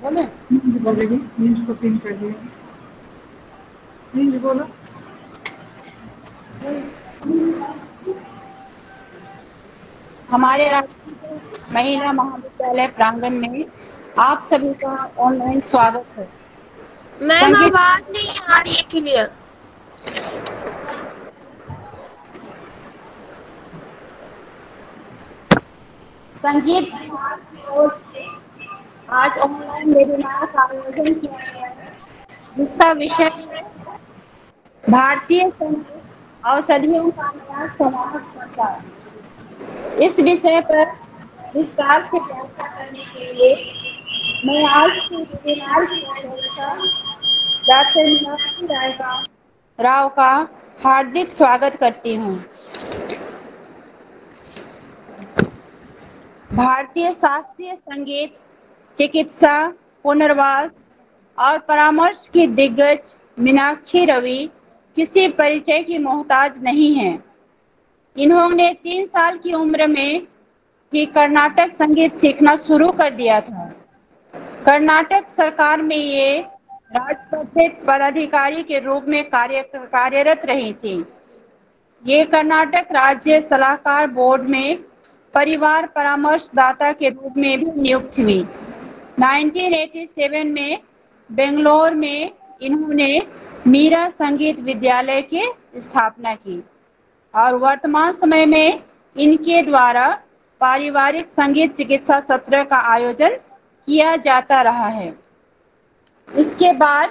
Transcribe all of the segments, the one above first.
बोले बोलेगी नींद को पिन कर दिया। नींद बोलो। हमारे राष्ट्रीय महिला महाविद्यालय प्रांगण में आप सभी का ऑनलाइन स्वागत है। मैम आवाज नहीं आ रही है क्लियर। संगीत आज ऑनलाइन वेबिनार का आयोजन किया गया है, जिसका विषय है भारतीय संगीत औषधियों का नया संवाहक संसार। इस विषय पर विस्तार से चर्चा करने के लिए मैं आज के वेबिनार की अध्यक्षता डॉक्टर मीनाक्षी राव का हार्दिक स्वागत करती हूँ। भारतीय शास्त्रीय संगीत, चिकित्सा, पुनर्वास और परामर्श की दिग्गज मीनाक्षी रवि किसी परिचय की मोहताज नहीं है। इन्होंने 3 साल की उम्र में ही कर्नाटक संगीत सीखना शुरू कर दिया था। कर्नाटक सरकार में ये राजपत्रित पदाधिकारी के रूप में कार्यरत रही थी। ये कर्नाटक राज्य सलाहकार बोर्ड में परिवार परामर्शदाता के रूप में भी नियुक्त हुई। 1987 में बेंगलोर में इन्होंने मीरा संगीत विद्यालय की स्थापना की और वर्तमान समय में इनके द्वारा पारिवारिक संगीत चिकित्सा सत्र का आयोजन किया जाता रहा है। इसके बाद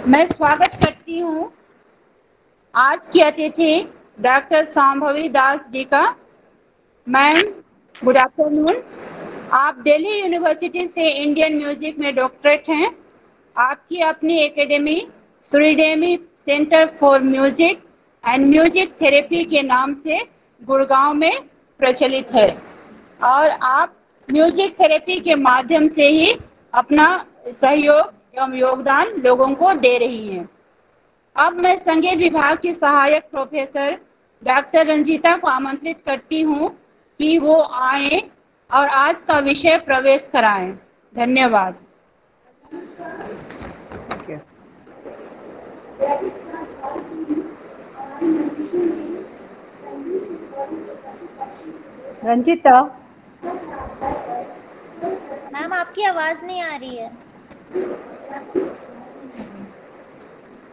मैं स्वागत करती हूँ आज की अतिथि डॉक्टर सांभवी दास जी का। Ma'am, good afternoon. आप दिल्ली यूनिवर्सिटी से इंडियन म्यूजिक में डॉक्टरेट हैं। आपकी अपनी एकेडमी सुरीडेमी centre for music and music therapy के नाम से गुड़गांव में प्रचलित है और आप म्यूजिक थेरेपी के माध्यम से ही अपना सहयोग एवं योगदान लोगों को दे रही हैं। अब मैं संगीत विभाग की सहायक प्रोफेसर डॉक्टर रंजीता को आमंत्रित करती हूँ कि वो आए और आज का विषय प्रवेश कराएं। धन्यवाद। रंजीता, मैम आपकी आवाज नहीं आ रही है।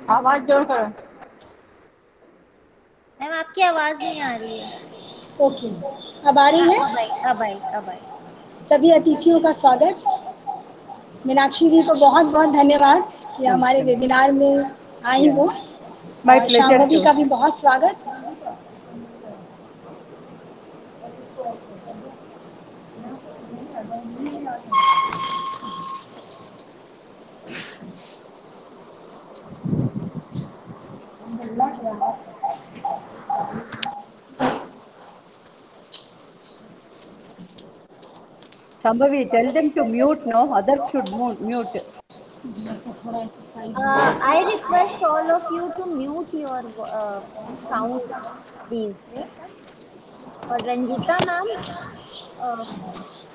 आवाज जोर करो। मैम आपकी आवाज नहीं आ रही है। ओके, अब आ रही है? अब आई। सभी अतिथियों का स्वागत। मीनाक्षी जी को बहुत बहुत धन्यवाद कि हमारे वेबिनार में आई हो। और शांभवी का भी बहुत स्वागत। Shambhavi, tell them to mute, no? Others should mute. I request all of you to mute your sound, please. और रंजीता मैम,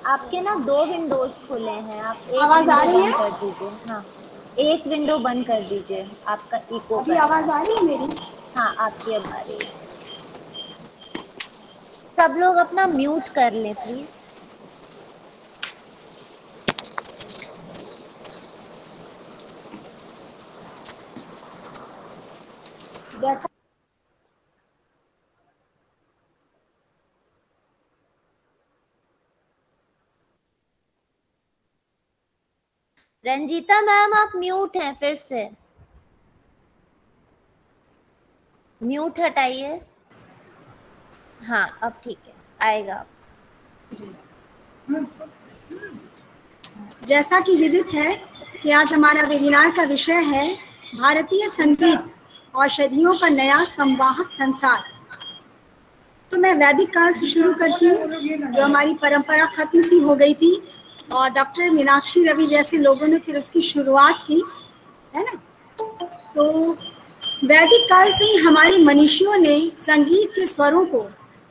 आपके ना 2 विंडोज खुले हैं, आप एक विंडो बंद कर दीजिए। हाँ, एक विंडो बंद कर दीजिए, आपका इको कर। आवाज आ रही है मेरी? हाँ, आपकी अब आ रही है। सब लोग अपना म्यूट कर लें प्लीज। रंजीता मैम आप म्यूट हैं, फिर से म्यूट हटाइए। हाँ, अब ठीक है, आएगा। जैसा कि विदित है कि आज हमारा वेबिनार का विषय है भारतीय संगीत औषधियों का नया संवाहक संसार। तो मैं वैदिक काल से शुरू करती हूँ, जो हमारी परंपरा खत्म सी हो गई थी और डॉक्टर मीनाक्षी रवि जैसे लोगों ने फिर उसकी शुरुआत की, है ना। तो वैदिक काल से ही हमारे मनीषियों ने संगीत के स्वरों को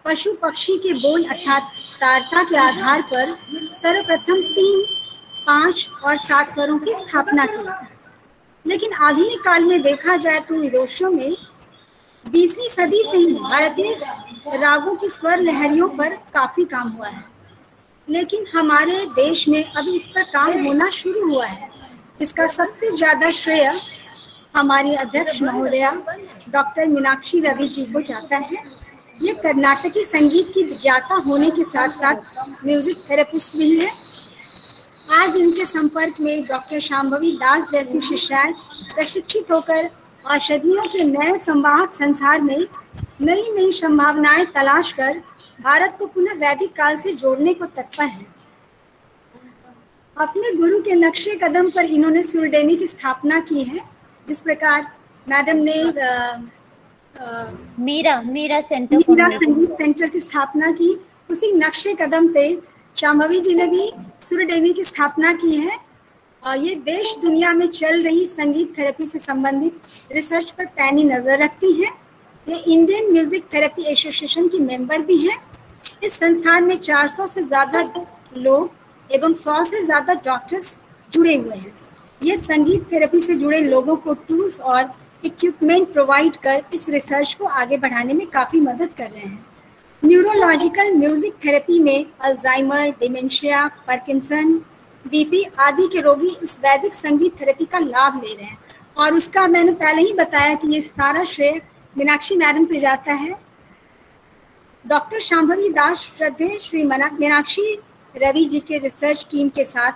पशु पक्षी के बोल अर्थात तारता के आधार पर सर्वप्रथम 3, 5 और 7 स्वरों की स्थापना की। लेकिन आधुनिक काल में देखा जाए तो विदेशों में 20वीं सदी से ही भारतीय रागों की स्वर लहरियों पर काफी काम हुआ है, लेकिन हमारे देश में अभी इस पर काम होना शुरू हुआ है, जिसका सबसे ज्यादा श्रेय हमारी अध्यक्ष महोदया डॉक्टर मीनाक्षी रवि जी को जाता है। ये कर्नाटकी संगीत की ज्ञाता होने के साथ साथ म्यूजिक थेरेपिस्ट भी है। आज इनके संपर्क में डॉक्टर शांभवी दास जैसी शिष्याएं प्रशिक्षित होकर औषधियों के नए संवाहक संसार में नई नई संभावनाएं तलाश कर भारत को पुनः वैदिक काल से जोड़ने को तत्पर है। अपने गुरु के नक्शे कदम पर इन्होंने सुरडेमी की स्थापना की है। जिस प्रकार मैडम ने मीरा संगीत सेंटर की स्थापना की, उसी नक्शे कदम पे शांभवी जी ने भी सुरडेमी की स्थापना की है। और ये देश दुनिया में चल रही संगीत थेरेपी से संबंधित रिसर्च पर पैनी नजर रखती हैं। ये इंडियन म्यूजिक थेरेपी एसोसिएशन की मेंबर भी हैं। इस संस्थान में 400 से ज़्यादा लोग एवं 100 से ज़्यादा डॉक्टर्स जुड़े हुए हैं। ये संगीत थेरेपी से जुड़े लोगों को टूल्स और इक्विपमेंट प्रोवाइड कर इस रिसर्च को आगे बढ़ाने में काफ़ी मदद कर रहे हैं। न्यूरोलॉजिकल म्यूजिक थेरेपी में अल्जाइमर, डिमेंशिया, पार्किंसन, बीपी आदि के रोगी इस वैदिक संगीत थेरेपी का लाभ ले रहे हैं। और उसका मैंने पहले ही बताया कि ये सारा श्रेय मीनाक्षी मैडम पे जाता है। डॉक्टर शांभवी दास श्रद्धेय श्री मीनाक्षी रवि जी के रिसर्च टीम के साथ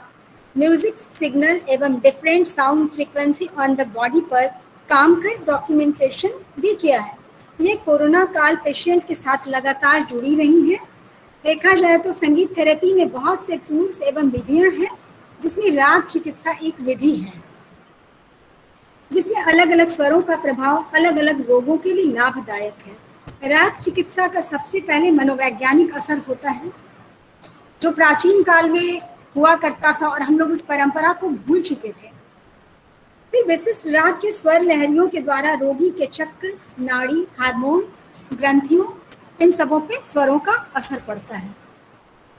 म्यूजिक सिग्नल एवं different sound frequency on the body पर काम कर डॉक्यूमेंटेशन भी किया है। ये कोरोना काल पेशेंट के साथ लगातार जुड़ी रही हैं। देखा जाए तो संगीत थेरेपी में बहुत से टूल्स एवं विधियां हैं, जिसमें राग चिकित्सा एक विधि है, जिसमें अलग अलग स्वरों का प्रभाव अलग अलग रोगों के लिए लाभदायक है। राग चिकित्सा का सबसे पहले मनोवैज्ञानिक असर होता है, जो प्राचीन काल में हुआ करता था और हम लोग उस परंपरा को भूल चुके थे। फिर विशिष्ट राग के स्वर लहरियों के द्वारा रोगी के चक्र, नाड़ी, हार्मोन, ग्रंथियों, इन सबों पे स्वरों का असर पड़ता है।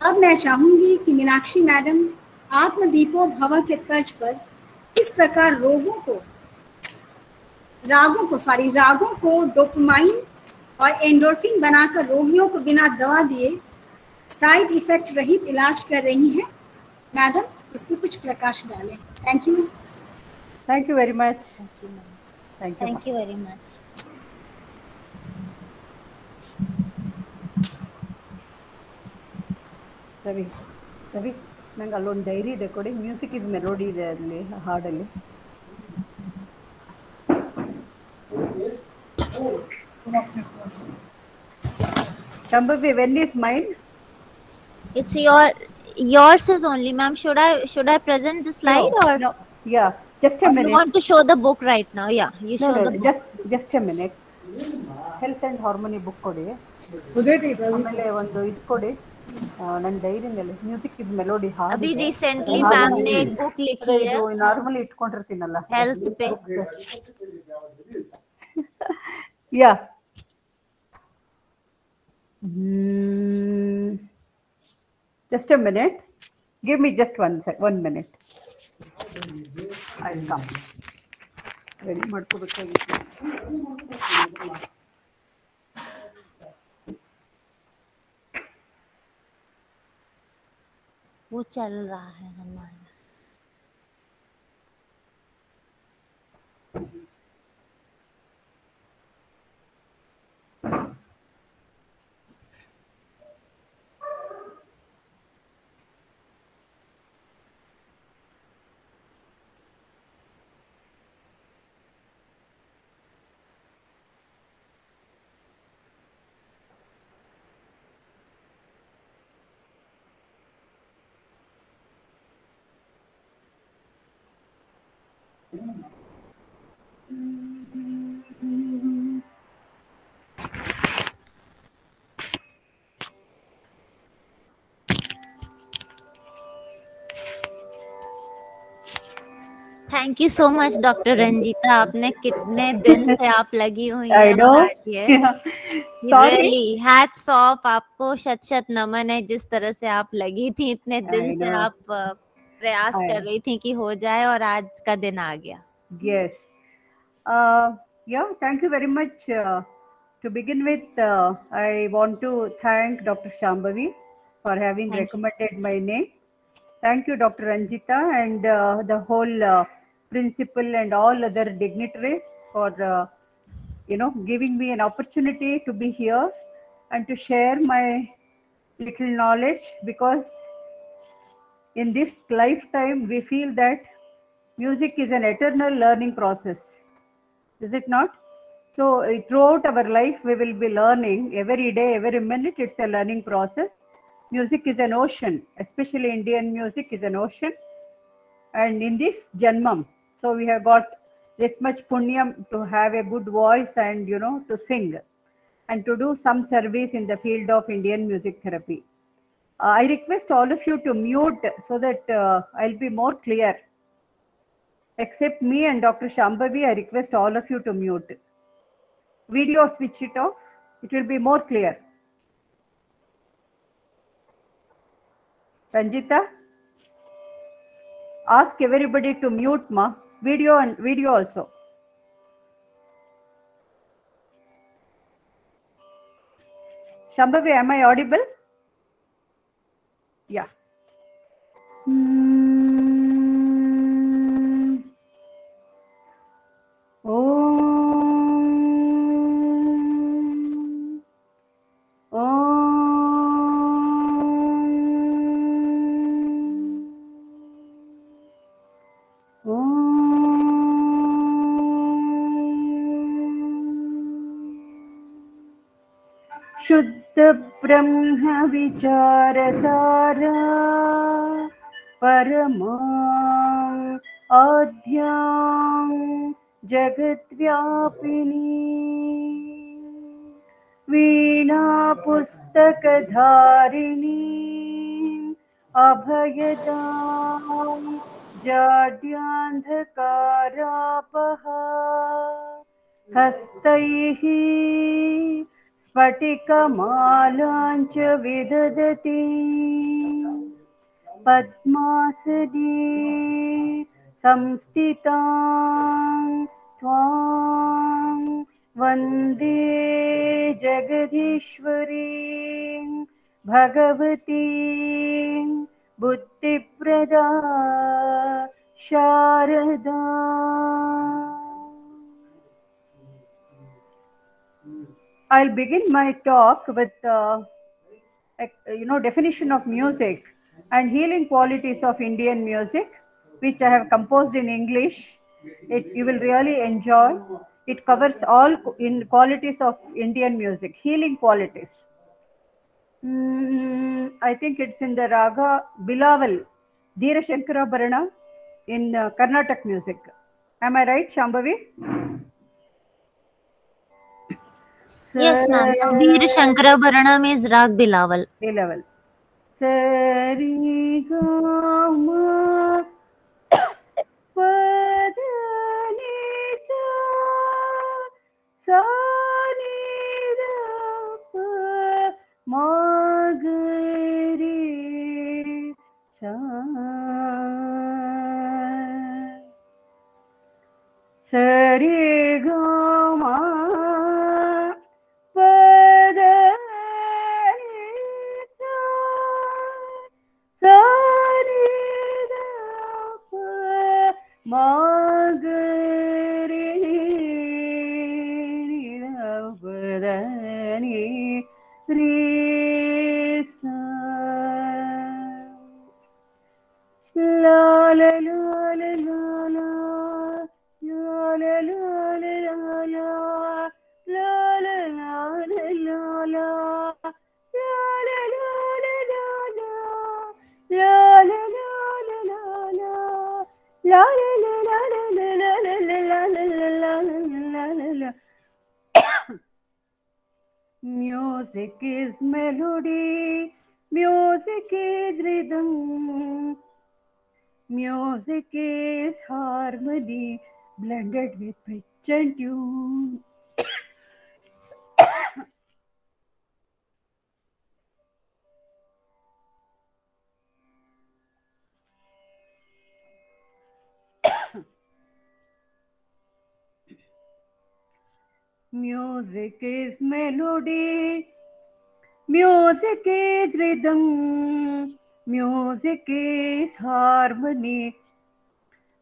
अब मैं चाहूंगी कि मीनाक्षी मैडम आत्मदीपो भव के तर्ज पर इस प्रकार रागों को डोपामाइन और एंडोर्फिन बनाकर रोगियों को बिना दवा दिए साइड इफेक्ट रहित इलाज कर रही हैं। मैडम, इस पर कुछ प्रकाश डालें। Thank you. Thank you very much. Thank you very much. Ravi, ನಂಗೆ ಅಲ್ಲೊಂದು ಡೈರಿ ಇದೆ ಕೊಡಿ. ಮ್ಯೂಸಿಕ್ ಇದು ಮೆಲೋಡಿ ಇದೆ ಅಲ್ಲಿ ಹಾಡಲ್ಲಿ. Shambhavi, when is mine? It's yours is only, ma'am. Should I present the slide or no? Yeah, just a minute. You want to show the book right now? Yeah, you show the book. Just a minute. Health and Harmony book ಕೊಡಿ. ಆಮೇಲೆ ಒಂದು ಇದು ಕೊಡಿ. ನನ್ನ ಡೈರಿನಲ್ಲಿ music ಇದು melody ಹಾಡು. अभी recently ma'am ने एक बुक लिखी है. ನಾರ್ಮಲಿ ಇಟ್ಕೊಂಡಿರ್ತೀನಲ್ಲ. Health पे. Yeah. Just a minute. Give me just 1 minute. I'll come. Ready ಮಾಡ್ಕೋಬೇಕಾಗಿತ್ತು. वो चल रहा है हमारा. Thank you so much doctor Ranjita, आपने कितने दिन से आप लगी हुई हैं. I know. Sorry. Really, hats off, आपको शत शत नमन है, जिस तरह से आप लगी थी, इतने दिन I से know. आप प्रयास कर रही थी कि हो जाए और आज का दिन आ गया. Yes. Yeah, thank you very much. To begin with, I want to thank Dr. Shambhavi for having recommended my name. Thank you, Dr. Ranjita, and the whole principal and all other dignitaries for giving me an opportunity to be here and to share my little knowledge, because in this lifetime we feel that music is an eternal learning process. Is it not? So throughout our life we will be learning every day, every minute. It's a learning process. Music is an ocean, especially Indian music is an ocean. And in this Janmam, so we have got this much punyam to have a good voice and to sing and to do some service in the field of Indian music therapy. I request all of you to mute so that I'll be more clear. Except me and Dr. Shambhavi, I request all of you to mute. Video, switch it off. It will be more clear. Ranjita, ask everybody to mute ma. Video and video also. Shambhavi, am I audible? Yeah. शुद्ध ब्रह्म विचार सारा परमा आद्यां जगत व्यापिनी वीणा पुस्तक धारिणी अभयदां जाड्यान्धकारापः हस्तैः स्फटिकमालाञ्च विदधति पद्मासने संस्थितां त्वां वन्दे जगदीश्वरीं भगवतीं बुद्धिप्रदा Sharda. I'll begin my talk with definition of music and healing qualities of Indian music, which I have composed in English. You will really enjoy. It covers all in qualities of Indian music, healing qualities. I think it's in the raga Bilaval, Dheera Shankara Bharana in Karnataka music. Am I right, Shambhavi? Yes, ma'am. So Dheera Shankara Bharanam is Rag Bilaval. Bilaval. Sari Gama Padani Sa Sani Dapa Magari Sa Sari Gama Music is melody, music is rhythm, music is harmony blended with pitch and tune. Music is melody. Music is rhythm. Music is harmony.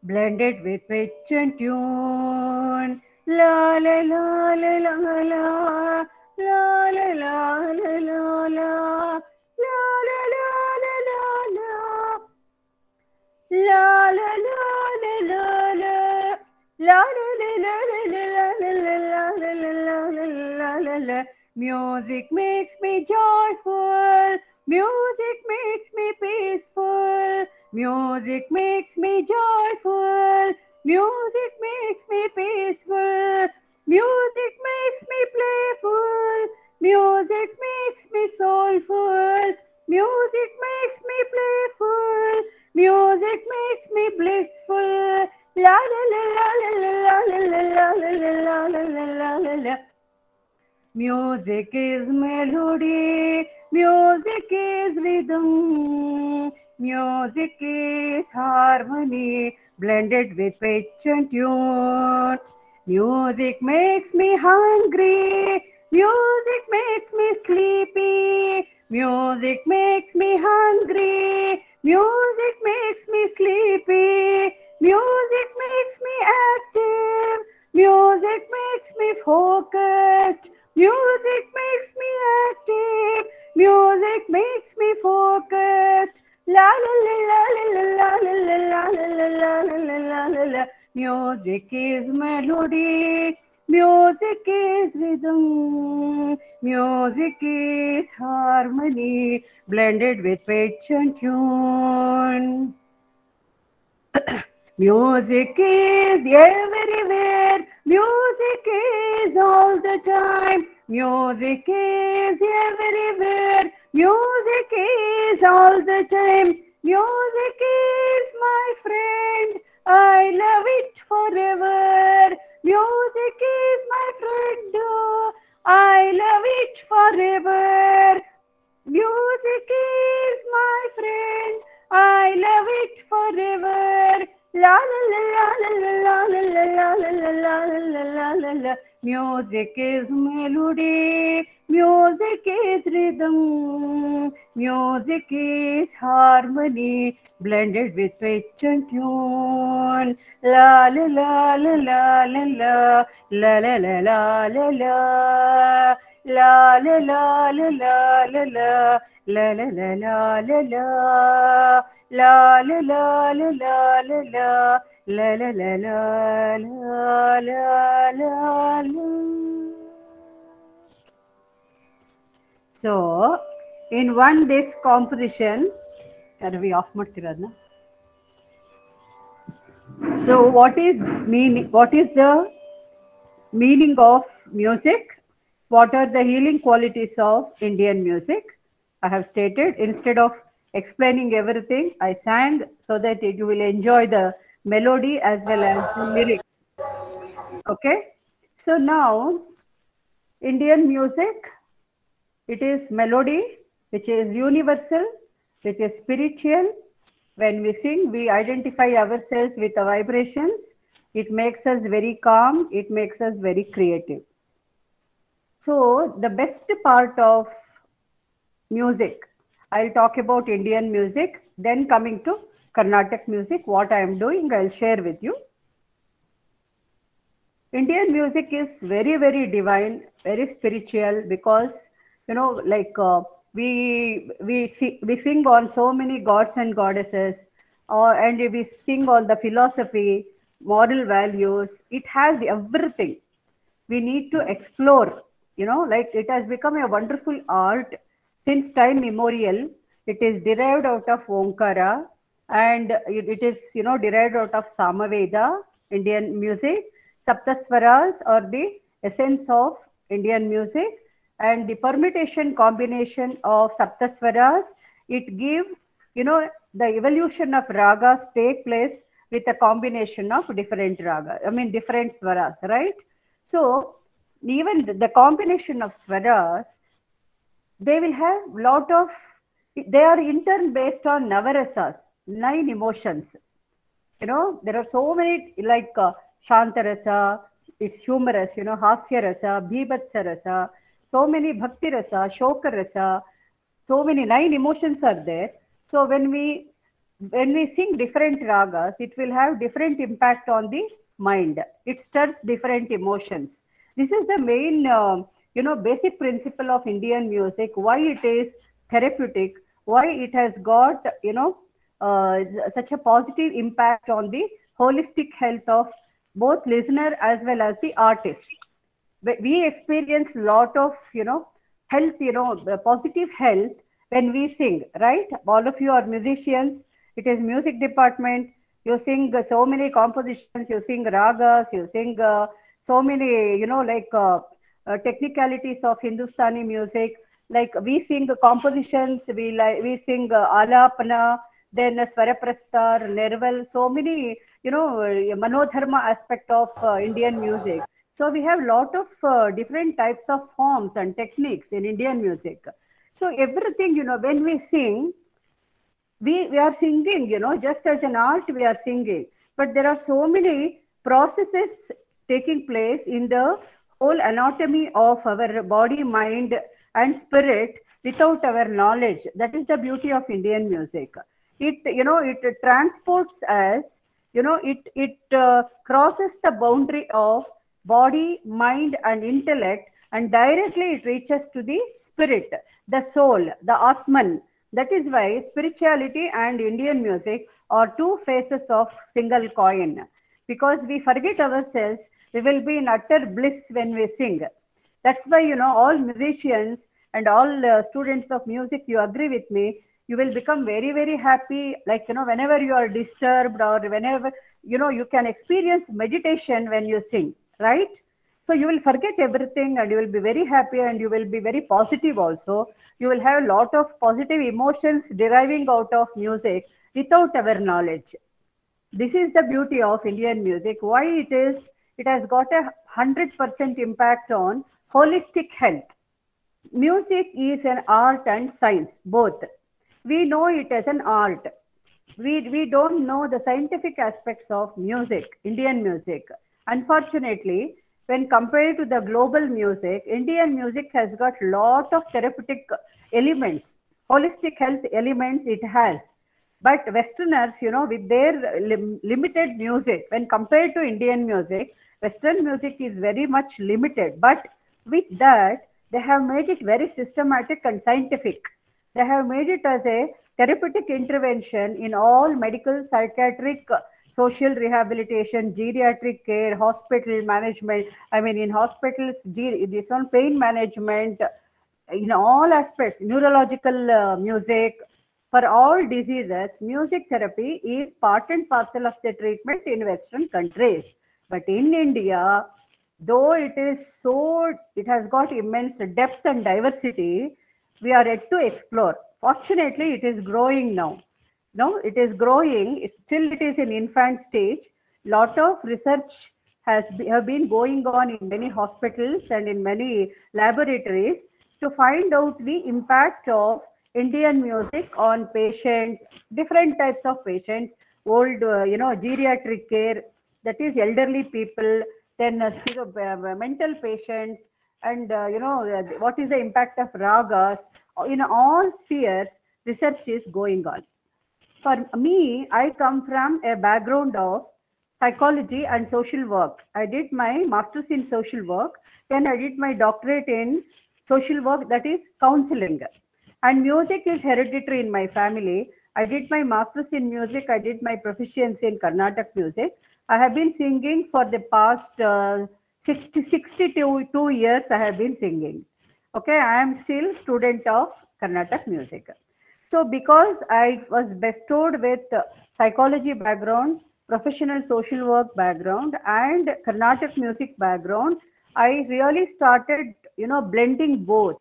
Blended with pitch and tune. La la la la la la. La la la la la la. La la la la la la. La la la la la la. La la la la la la la la la la la. Music makes me joyful. Music makes me peaceful. Music makes me joyful. Music makes me peaceful. Music makes me playful. Music makes me soulful. Music makes me playful. Music makes me blissful. La la la la la la la la la la la la la la. Music is melody. Music is rhythm. Music is harmony blended with pitch and tune. Music makes me hungry. Music makes me sleepy. Music makes me hungry. Music makes me sleepy. Music makes me active. Music makes me focused. Music makes me active. Music makes me focused. La la la la la la la la la la la la la. Music is melody. Music is rhythm. Music is harmony blended with pitch and tune. Music is everywhere. Music is all the time. Music is everywhere. Music is all the time. Music is my friend. I love it forever. Music is my friend. I love it forever. Music is my friend. I love it forever. La la la la la la la la la la la la la. Music is melody. Music is rhythm. Music is harmony blended with pitch and tune. La la la la la la la la la la la la. La la la la la la la la la la la la la. La la la la la la la la la la la la la la. So, in one this composition, we off ಮಾಡ್ತಿರೋದ್ನ? So, what is the meaning of music? What are the healing qualities of Indian music? I have stated. Instead of explaining everything, I sang so that you will enjoy the melody as well as the lyrics. Okay. So now, Indian music, it is melody, which is universal, which is spiritual. When we sing, we identify ourselves with the vibrations. It makes us very calm. It makes us very creative. So the best part of music, I'll talk about Indian music, then coming to Carnatic music, what I am doing, I'll share with you. Indian music is very, very divine, very spiritual, because, you know, like we sing on so many gods and goddesses, and we sing on the philosophy, moral values. It has everything. We need to explore, you know, like it has become a wonderful art since time immemorial. It is derived out of Omkara, and it is, you know, derived out of Samaveda, Indian music. Saptaswaras are the essence of Indian music, and the permutation combination of Saptaswaras, it give, you know, the evolution of ragas take place with a combination of different ragas, different swaras, right? So even the combination of swaras, they will have lot of, they are in turn based on navarasas, 9 emotions. You know, there are so many, like Shantarasa, it's humorous, you know, hasya rasa, bhibatsa rasa, so many bhakti rasa, shoka rasa, so many 9 emotions are there. So when we sing different ragas, it will have different impact on the mind. It stirs different emotions. This is the main, basic principle of Indian music. Why it is therapeutic? Why it has got, such a positive impact on the holistic health of both listener as well as the artist. We experience lot of health, positive health when we sing, right? All of you are musicians. It is music department. You sing so many compositions. You sing ragas. You sing so many, technicalities of Hindustani music. Like we sing compositions. We sing alapana, then swaraprastar, nerval. So many, manodharma aspect of Indian music. So we have lot of different types of forms and techniques in Indian music. So everything, when we sing, we are singing, just as an art, we are singing. But there are so many processes taking place in the whole anatomy of our body, mind, and spirit without our knowledge. That is the beauty of Indian music. It transports us, it crosses the boundary of body, mind, and intellect, and directly it reaches to the spirit, the soul, the Atman. That is why spirituality and Indian music are two faces of single coin. Because we forget ourselves, we will be in utter bliss when we sing. That's why, all musicians and all students of music, you agree with me, you will become very, very happy. Like, whenever you are disturbed or whenever, you can experience meditation when you sing, right? So you will forget everything and you will be very happy and you will be very positive also. You will have a lot of positive emotions deriving out of music without our knowledge. This is the beauty of Indian music. Why it has got 100% impact on holistic health. Music is an art and science, both. We know it as an art. We don't know the scientific aspects of music, Indian music. Unfortunately, when compared to the global music, Indian music has got lot of therapeutic elements, holistic health elements it has. But Westerners, with their limited music, when compared to Indian music, Western music is very much limited. But with that, they have made it very systematic and scientific. They have made it as a therapeutic intervention in all medical, psychiatric, social rehabilitation, geriatric care, hospital management. I mean, in hospitals, this one pain management, in all aspects, neurological music. For all diseases, music therapy is part and parcel of the treatment in Western countries. But in India, though it has got immense depth and diversity, we are yet to explore. Fortunately, it is growing now. No, it is growing. Still, it is in infant stage. Lot of research have been going on in many hospitals and in many laboratories to find out the impact of Indian music on patients, different types of patients, old, geriatric care, that is elderly people, then mental patients, and what is the impact of ragas. In all spheres, research is going on. For me, I come from a background of psychology and social work. I did my master's in social work, then I did my doctorate in social work, that is counseling. And music is hereditary in my family. I did my master's in music. I did my proficiency in Carnatic music. I have been singing for the past 62 years. I have been singing. Okay, I am still student of Carnatic music. So because I was bestowed with psychology background, professional social work background, and Carnatic music background, I really started, blending both.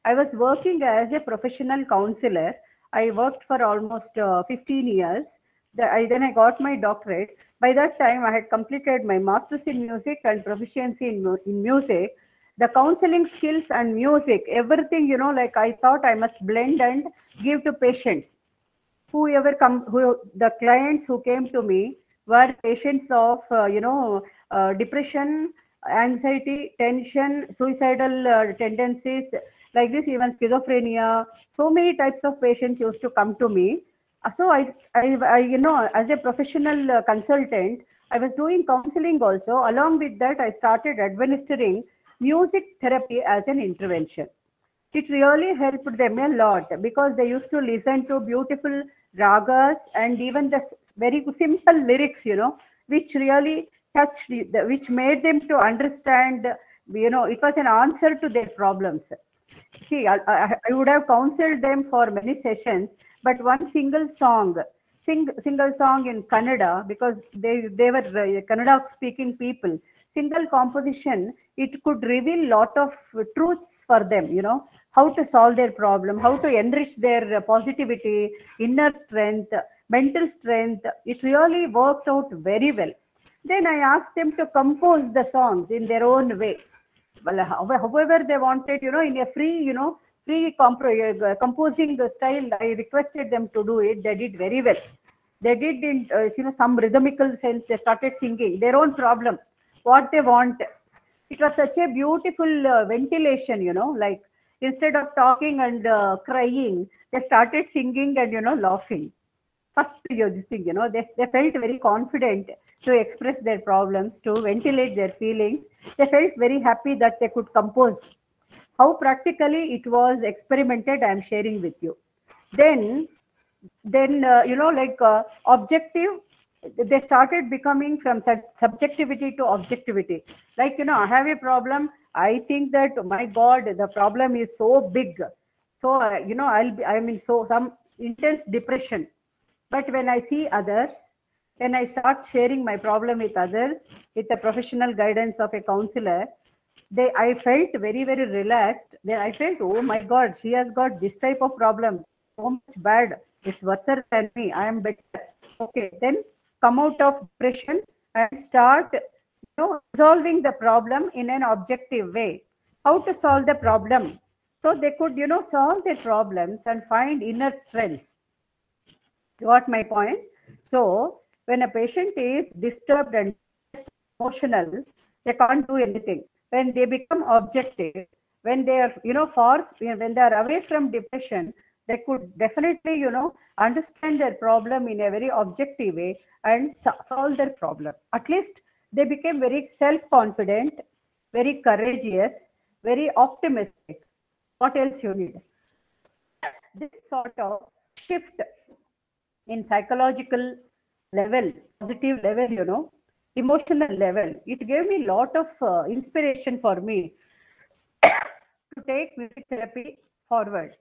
I was working as a professional counselor. I worked for almost 15 years. Then I got my doctorate. By that time, I had completed my master's in music and proficiency in music. The counseling skills and music, everything, I thought I must blend and give to patients. The clients who came to me were patients of, depression, anxiety, tension, suicidal tendencies, like this, even schizophrenia. So many types of patients used to come to me. So I as a professional consultant, I was doing counseling also. Along with that, I started administering music therapy as an intervention. It really helped them a lot because they used to listen to beautiful ragas and even the very simple lyrics, which really touched, which made them to understand, it was an answer to their problems. See, I would have counseled them for many sessions, but one single song, single song in Kannada, because they were Kannada speaking people, single composition, it could reveal lot of truths for them, how to solve their problem, how to enrich their positivity, inner strength, mental strength. It really worked out very well. Then I asked them to compose the songs in their own way. Well, however they wanted, in a free, composing style, I requested them to do it. They did very well. They did in, some rhythmical sense. They started singing their own problem, what they want. It was such a beautiful ventilation, like instead of talking and crying, they started singing and, laughing. First, this thing, they felt very confident to express their problems, to ventilate their feelings. They felt very happy that they could compose. How practically it was experimented, I am sharing with you. Then objective, they started becoming from subjectivity to objectivity. Like, I have a problem. I think that, my God, the problem is so big. So, I'm in some intense depression. But when I see others, when I start sharing my problem with others, with the professional guidance of a counselor, I felt very, very relaxed. Then I felt, oh my God, she has got this type of problem. So much bad. It's worse than me. I am better. Okay, then come out of depression and start resolving the problem in an objective way. How to solve the problem? So they could, solve their problems and find inner strength. You got my point? So when a patient is disturbed and emotional, they can't do anything. When they become objective, when they are, when they are away from depression, they could definitely, understand their problem in a very objective way and solve their problem. At least they became very self-confident, very courageous, very optimistic. What else you need? This sort of shift in psychological level, positive level, emotional level, it gave me a lot of inspiration for me to take music therapy forward.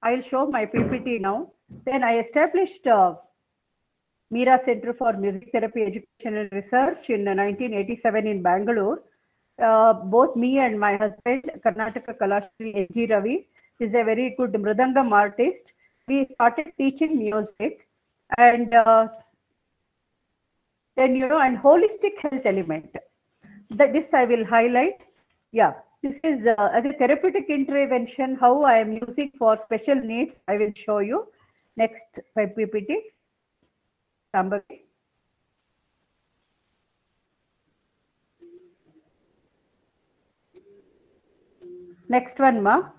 I'll show my PPT now. Then I established Meera Center for Music Therapy Education and Research in 1987 in Bangalore. Both me and my husband, Karnataka Kalashri N.G. Ravi, is a very good Mridangam artist. We started teaching music and then, and holistic health element. This I will highlight. Yeah, this is as a therapeutic intervention, how I am using for special needs. I will show you. Next PPT. Shambhavi. Next one, ma.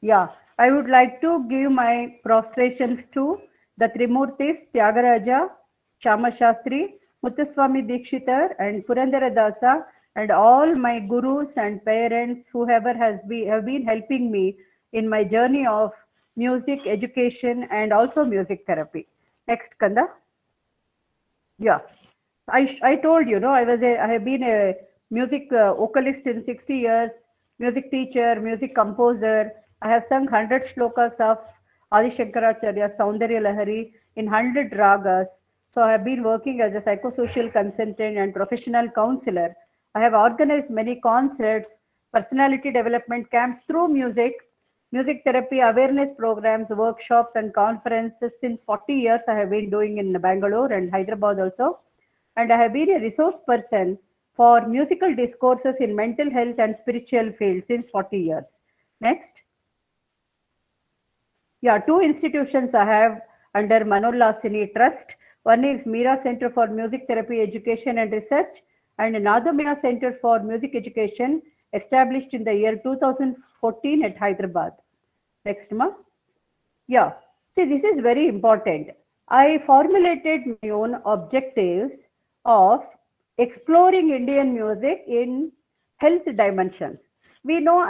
Yeah, I would like to give my prostrations to the Trimurtis, Tyagaraja, Shama Shastri, Muthuswami Dikshitar, and Purandara Dasa, and all my gurus and parents, whoever have been helping me in my journey of music education and also music therapy. Next, Kanda. Yeah, I told you, I have been a music vocalist in 60 years, music teacher, music composer. I have sung 100 shlokas of Adi Shankaracharya, Saundarya Lahari in 100 ragas. So I have been working as a psychosocial consultant and professional counselor. I have organized many concerts, personality development camps through music therapy, awareness programs, workshops and conferences. Since 40 years I have been doing in Bangalore and Hyderabad also. And I have been a resource person for musical discourses in mental health and spiritual fields since 40 years. Next. Yeah, 2 institutions I have under Manollasini Trust. One is Meera Center for Music Therapy Education and Research, and Nadamaya Center for Music Education, established in the year 2014 at Hyderabad. Next, ma. Yeah, see, this is very important. I formulated my own objectives of exploring Indian music in health dimensions. We know,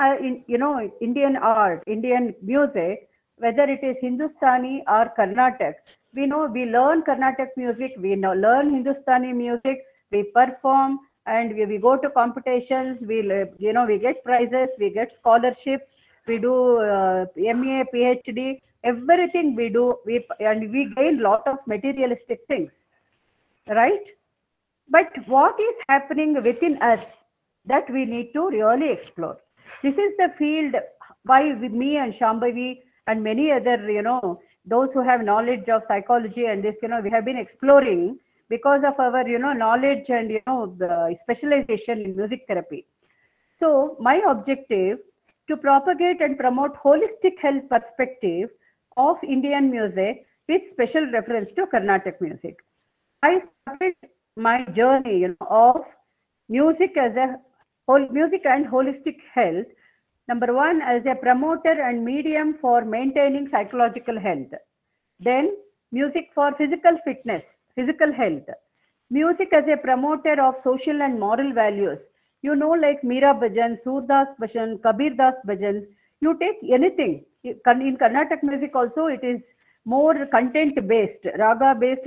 Indian art, Indian music, whether it is Hindustani or Carnatic, we know we learn Carnatic music, we learn Hindustani music, we perform, and we go to competitions, we get prizes, we get scholarships, we do MA, PhD, everything we do, and we gain lot of materialistic things, right? But what is happening within us that we need to really explore? This is the field why with me and Shambhavi and many other, those who have knowledge of psychology and this, we have been exploring because of our, knowledge and, the specialization in music therapy. So my objective to propagate and promote holistic health perspective of Indian music with special reference to Carnatic music. I started my journey of music as a whole, music and holistic health. Number one, as a promoter and medium for maintaining psychological health. Then music for physical fitness, physical health. Music as a promoter of social and moral values. Like Meera Bhajan, Surdas Bhajan, Kabir Das Bhajan, you take anything. In Carnatic music also, it is more content based, raga based,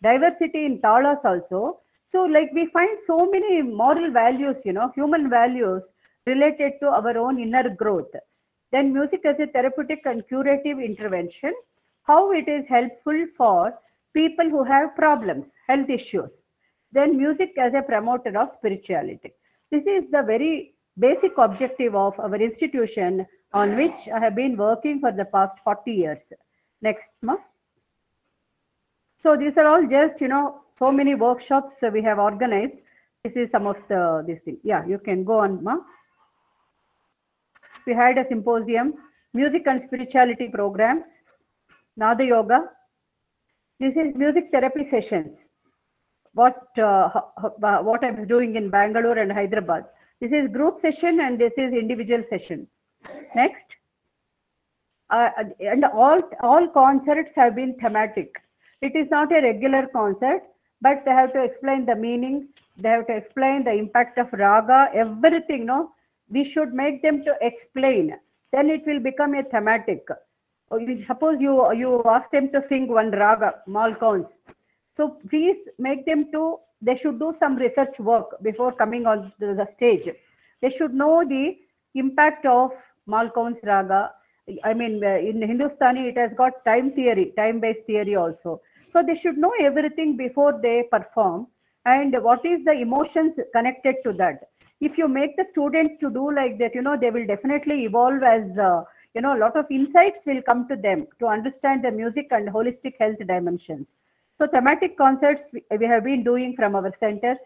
diversity in talas also. So like we find so many moral values, human values related to our own inner growth. Then music as a therapeutic and curative intervention, how it is helpful for people who have problems, health issues. Then music as a promoter of spirituality. This is the very basic objective of our institution on which I have been working for the past 40 years. Next, ma. So these are all just, so many workshops we have organized. This is some of this thing. Yeah, you can go on, ma. We had a symposium, music and spirituality programs, Nada Yoga. This is music therapy sessions. What I was doing in Bangalore and Hyderabad. This is group session and this is individual session. Next. And all concerts have been thematic. It is not a regular concert, but they have to explain the meaning. They have to explain the impact of raga, everything, we should make them to explain. Then it will become a thematic. Suppose you ask them to sing one raga, Malkauns. So please make them they should do some research work before coming on the stage. They should know the impact of Malkauns raga. In Hindustani, it has got time-based theory also. So they should know everything before they perform and what is the emotions connected to that. If you make the students to do like that, they will definitely evolve as, a lot of insights will come to them to understand the music and holistic health dimensions. So thematic concerts we have been doing from our centers.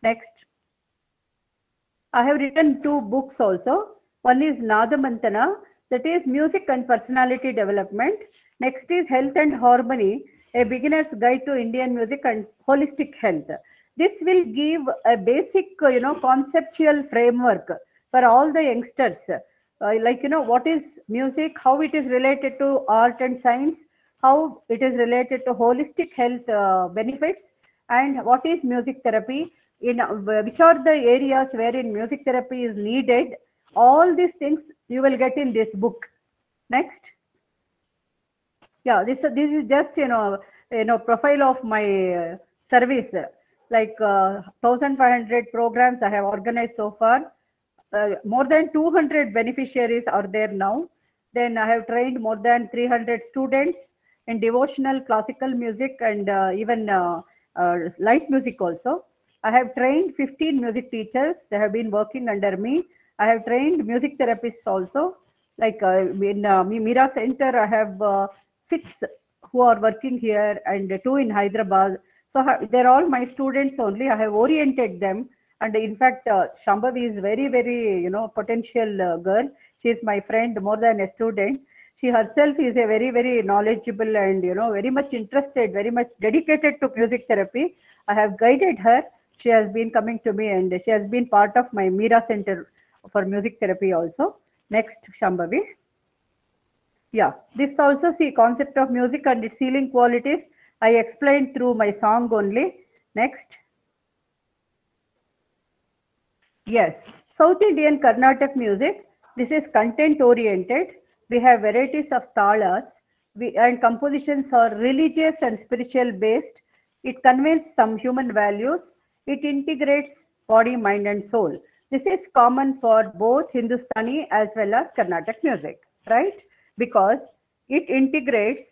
Next. I have written 2 books also. One is Nadamantana, that is music and personality development. Next is Health and Harmony, a beginner's guide to Indian music and holistic health. This will give a basic, conceptual framework for all the youngsters. What is music, how it is related to art and science, how it is related to holistic health benefits, and what is music therapy, which are the areas wherein music therapy is needed. All these things you will get in this book. Next. Yeah, this is just profile of my service. Like 1,500 programs I have organized so far. More than 200 beneficiaries are there now. Then I have trained more than 300 students in devotional, classical music, and even light music also. I have trained 15 music teachers. They have been working under me. I have trained music therapists also. Like in Meera Center, I have 6 who are working here and 2 in Hyderabad. So they're all my students only. I have oriented them. And in fact, Shambhavi is very, very, potential girl. She is my friend more than a student. She herself is a very, very knowledgeable and, very much interested, very much dedicated to music therapy. I have guided her. she has been coming to me and she has been part of my Meera Center for music therapy also. Next, Shambhavi. Yeah, this also see concept of music and its healing qualities. I explained through my song only. Next. Yes, South Indian Carnatic music. This is content oriented. We have varieties of talas and compositions are religious and spiritual based. It conveys some human values. It integrates body, mind and soul. This is common for both Hindustani as well as Carnatic music, right? Because it integrates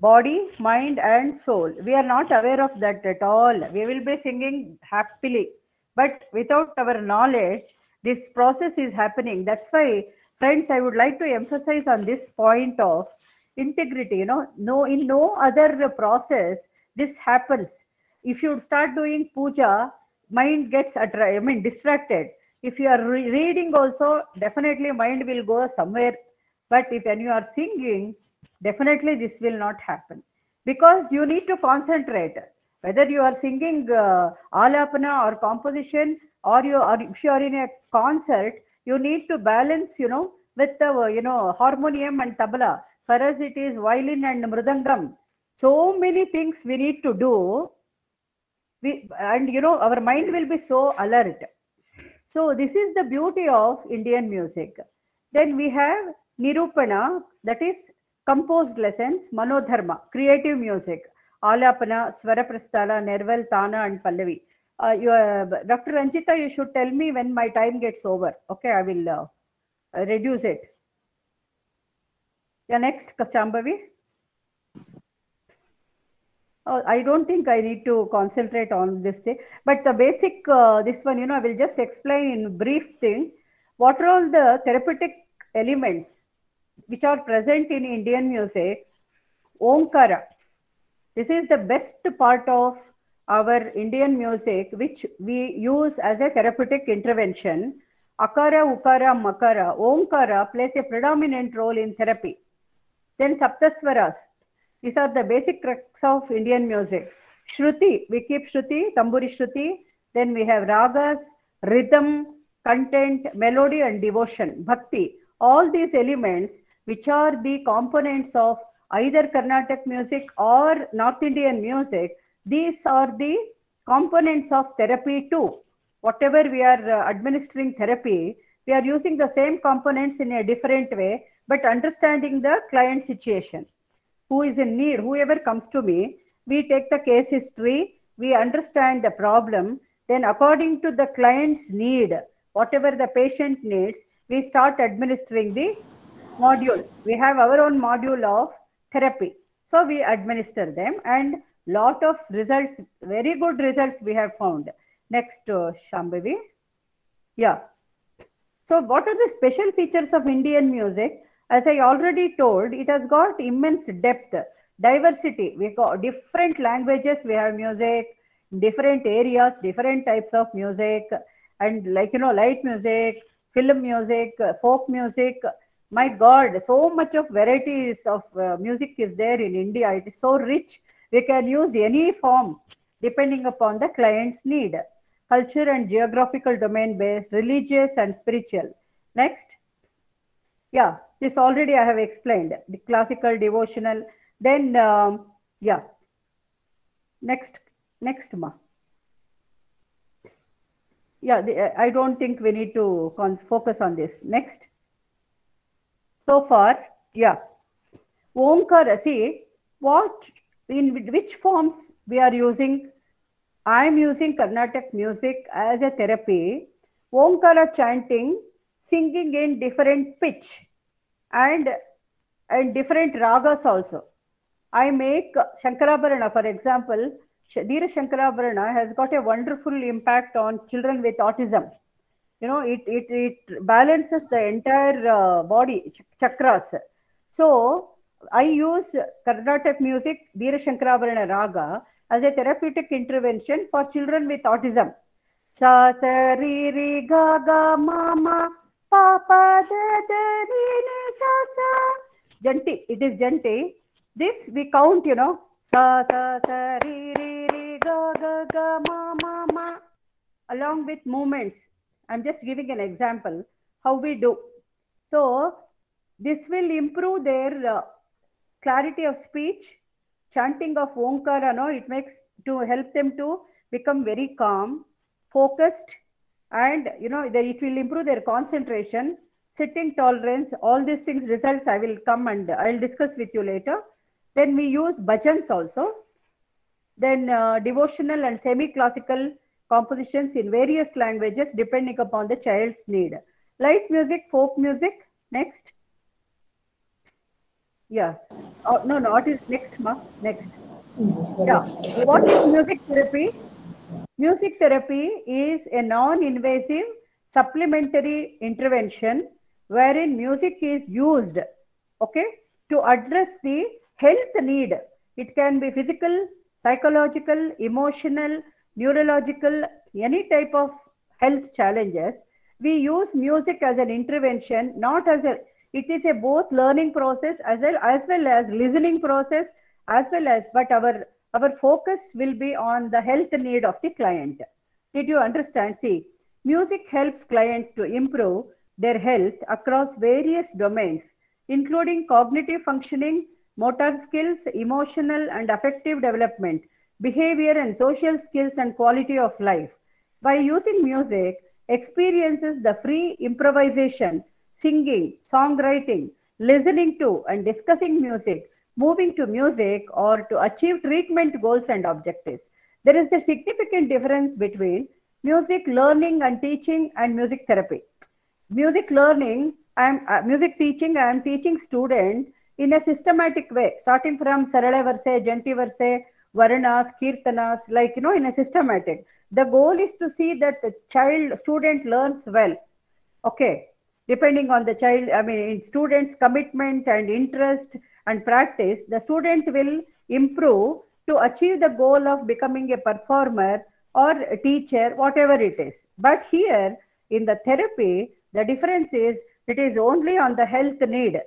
body, mind and soul. We are not aware of that at all. We will be singing happily, but without our knowledge, this process is happening. That's why, friends, I would like to emphasize on this point of integrity. In no other process this happens. If you start doing puja, mind gets distracted. If you are reading also, definitely mind will go somewhere. But if when you are singing, definitely this will not happen, because you need to concentrate. Whether you are singing alapana or composition, or if you are in a concert, you need to balance, with the harmonium and tabla. For us, it is violin and mridangam. So many things we need to do. Our mind will be so alert. So this is the beauty of Indian music. Then we have Nirupana, that is composed lessons, Manodharma, creative music, Alapana, Swaraprasthala, Nerval, Tana and Pallavi. Dr. Ranjita, you should tell me when my time gets over. Okay, I will reduce it. Yeah, next, Shambhavi. I don't think I need to concentrate on this thing, but the basic, this one, I will just explain in brief thing. What are all the therapeutic elements which are present in Indian music? Omkara. This is the best part of our Indian music, which we use as a therapeutic intervention. Akara, Ukara, Makara, Omkara plays a predominant role in therapy. Then Saptaswaras. These are the basic crux of Indian music. Shruti, we keep Shruti, Tamburi Shruti. Then we have ragas, rhythm, content, melody and devotion, bhakti. All these elements, which are the components of either Carnatic music or North Indian music, these are the components of therapy too. Whatever we are administering therapy, we are using the same components in a different way, but understanding the client situation. Who is in need, whoever comes to me, we take the case history, we understand the problem, then according to the client's need, whatever the patient needs, we start administering the module. We have our own module of therapy. So we administer them and lot of results, very good results we have found. Next, Shambhavi. Yeah. So what are the special features of Indian music? As I already told, it has got immense depth, diversity. We got different languages, we have music, different areas, different types of music, and light music, film music, folk music. My God, so much of varieties of music is there in India. It is so rich. We can use any form depending upon the client's need. Culture and geographical domain based, religious and spiritual. Next. Yeah, this already I have explained. The classical, devotional. Then, yeah. Next, ma. Yeah, I don't think we need to focus on this. Next. So far, yeah. Omkara, see, in which forms we are using? I am using Carnatic music as a therapy. Omkara chanting, singing in different pitch and different ragas also. I make Shankarabharana, for example. Dheera Shankarabharana has got a wonderful impact on children with autism. It balances the entire body, chakras. So I use Carnatic music, Dheera Shankarabharana raga, as a therapeutic intervention for children with autism. Sa sa ri ri ga ga ma ma pa pa da da ri ni sa sa. Janti, it is janti. This we count, sa sa sa ri ri ri ga ga ga ma ma ma. along with movements. I'm just giving an example how we do. So this will improve their clarity of speech. Chanting of Omkara, no, it makes to help them to become very calm, focused, and it will improve their concentration, sitting tolerance. All these things results I will come and I'll discuss with you later. Then we use bhajans also. Then devotional and semi-classical compositions in various languages depending upon the child's need. Light music, folk music. Next. Yeah. Oh, no, what is next, ma? Next. Yeah. What is music therapy? Music therapy is a non-invasive supplementary intervention wherein music is used, okay, to address the health need. It can be physical, psychological, emotional, neurological, any type of health challenges. We use music as an intervention, not as a, it is a both learning process as well as listening process as well as, but our focus will be on the health need of the client. Did you understand? See, music helps clients to improve their health across various domains, including cognitive functioning, motor skills, emotional and affective development, behavior and social skills, and quality of life. By using music, experiences the free improvisation, singing, songwriting, listening to and discussing music, moving to music, or to achieve treatment goals and objectives. There is a significant difference between music learning and teaching and music therapy. Music learning, music teaching, I am teaching student in a systematic way, starting from Sarala Varse, Janti Varse, Varanas, Kirtanas, like, in a systematic. The goal is to see that the student learns well. Okay. Depending on the child, student's commitment and interest and practice, the student will improve to achieve the goal of becoming a performer or a teacher, whatever it is. But here in the therapy, the difference is it is only on the health need.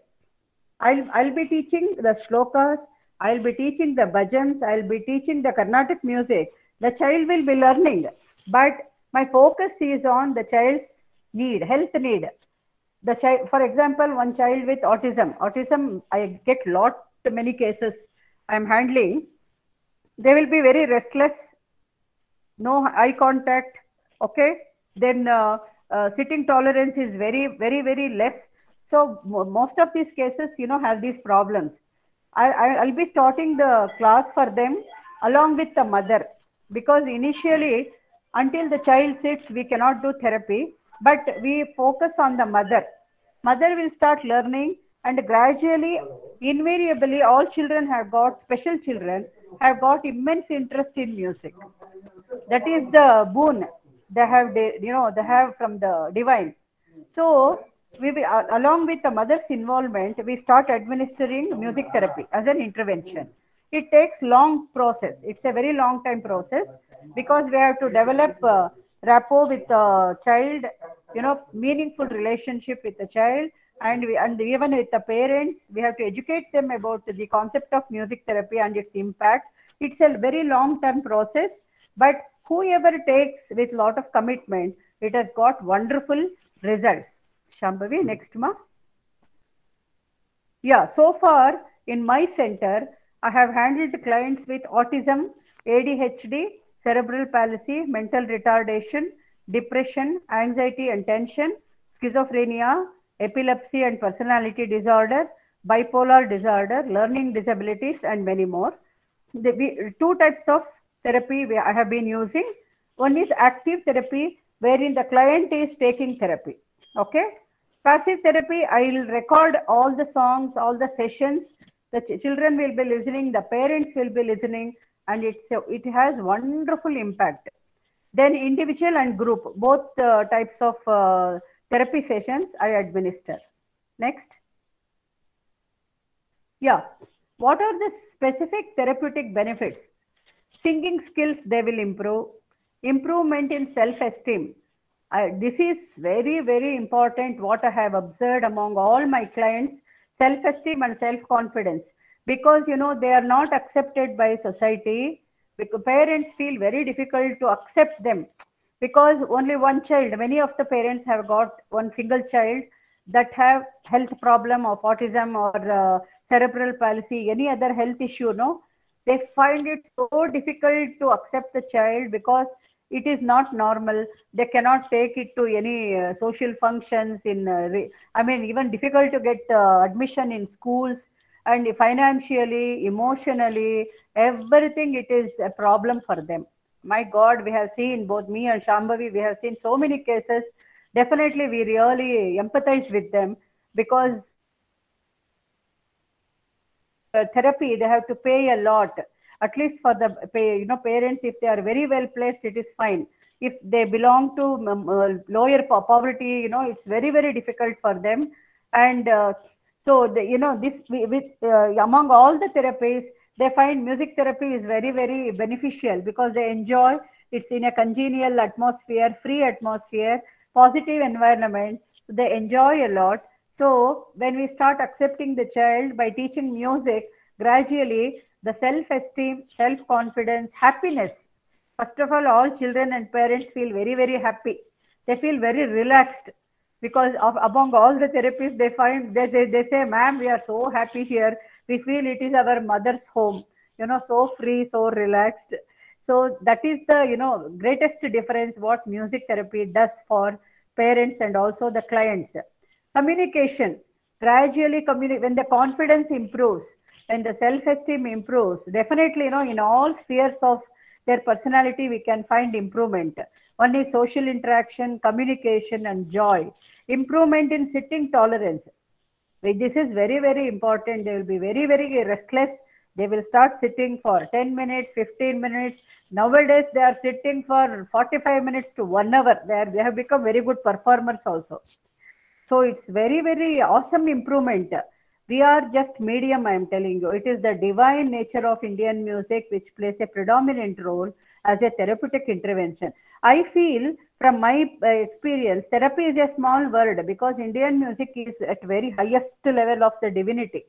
I'll be teaching the shlokas, I'll be teaching the bhajans, I'll be teaching the Carnatic music. The child will be learning, but my focus is on the child's need, health need. The child, for example, one child with autism, I get many cases I'm handling. They will be very restless, no eye contact, okay. Then sitting tolerance is very, very, very less. So most of these cases, have these problems. I'll be starting the class for them along with the mother, because initially, until the child sits, we cannot do therapy, but we focus on the mother. Mother will start learning, and gradually, invariably, all children have got, special children have got immense interest in music. That is the boon they have from the divine. So we will, along with the mother's involvement, we start administering music therapy as an intervention. It takes long process. It's a very long time process, because we have to develop rapport with the child, meaningful relationship with the child, and even with the parents. We have to educate them about the concept of music therapy and its impact. It's a very long-term process, but whoever takes with a lot of commitment, it has got wonderful results. Shambhavi, next ma. Yeah, so far in my center, I have handled clients with autism, ADHD, cerebral palsy, mental retardation, depression, anxiety and tension, schizophrenia, epilepsy and personality disorder, bipolar disorder, learning disabilities, and many more. Two types of therapy I have been using. One is active therapy, wherein the client is taking therapy. Okay. Passive therapy, I will record all the songs, all the sessions. The children will be listening, the parents will be listening, and it has wonderful impact. Then individual and group, both types of therapy sessions I administer. Next. Yeah. What are the specific therapeutic benefits? Singing skills, they will improve. Improvement in self-esteem. This is very, very important, what I have observed among all my clients, self-esteem and self-confidence. Because, they are not accepted by society. Because parents feel very difficult to accept them. because only one child, many of the parents have got one single child that have health problem of autism or cerebral palsy, any other health issue, no, they find it so difficult to accept the child because it is not normal. They cannot take it to any social functions in I mean, even difficult to get admission in schools, and financially, emotionally, everything, it is a problem for them. My God, we have seen, both me and Shambhavi, we have seen so many cases. Definitely, we really empathize with them, because therapy, they have to pay a lot. At least for the parents, if they are very well placed, it is fine. If they belong to lower poverty, it's very, very difficult for them. And so this with among all the therapies, they find music therapy is very, very beneficial, because they enjoy. It's in a congenial atmosphere, free atmosphere, positive environment. They enjoy a lot. So when we start accepting the child by teaching music, gradually the self-esteem, self-confidence, happiness. First of all children and parents feel very, very happy. They feel very relaxed, because among all the therapies, they find that they say, ma'am, we are so happy here. We feel it is our mother's home, so free, so relaxed. So that is the, greatest difference what music therapy does for parents and also the clients. Communication, gradually when the confidence improves, when the self-esteem improves, definitely, in all spheres of their personality, we can find improvement. One is social interaction, communication, and joy. Improvement in sitting tolerance. This is very, very important. They will be very, very restless. They will start sitting for 10 minutes, 15 minutes. Nowadays, they are sitting for 45 minutes to 1 hour. They have become very good performers also. So it's very, very awesome improvement. We are just medium, I am telling you. It is the divine nature of Indian music which plays a predominant role as a therapeutic intervention. I feel from my experience, therapy is a small word, because Indian music is at very highest level of the divinity.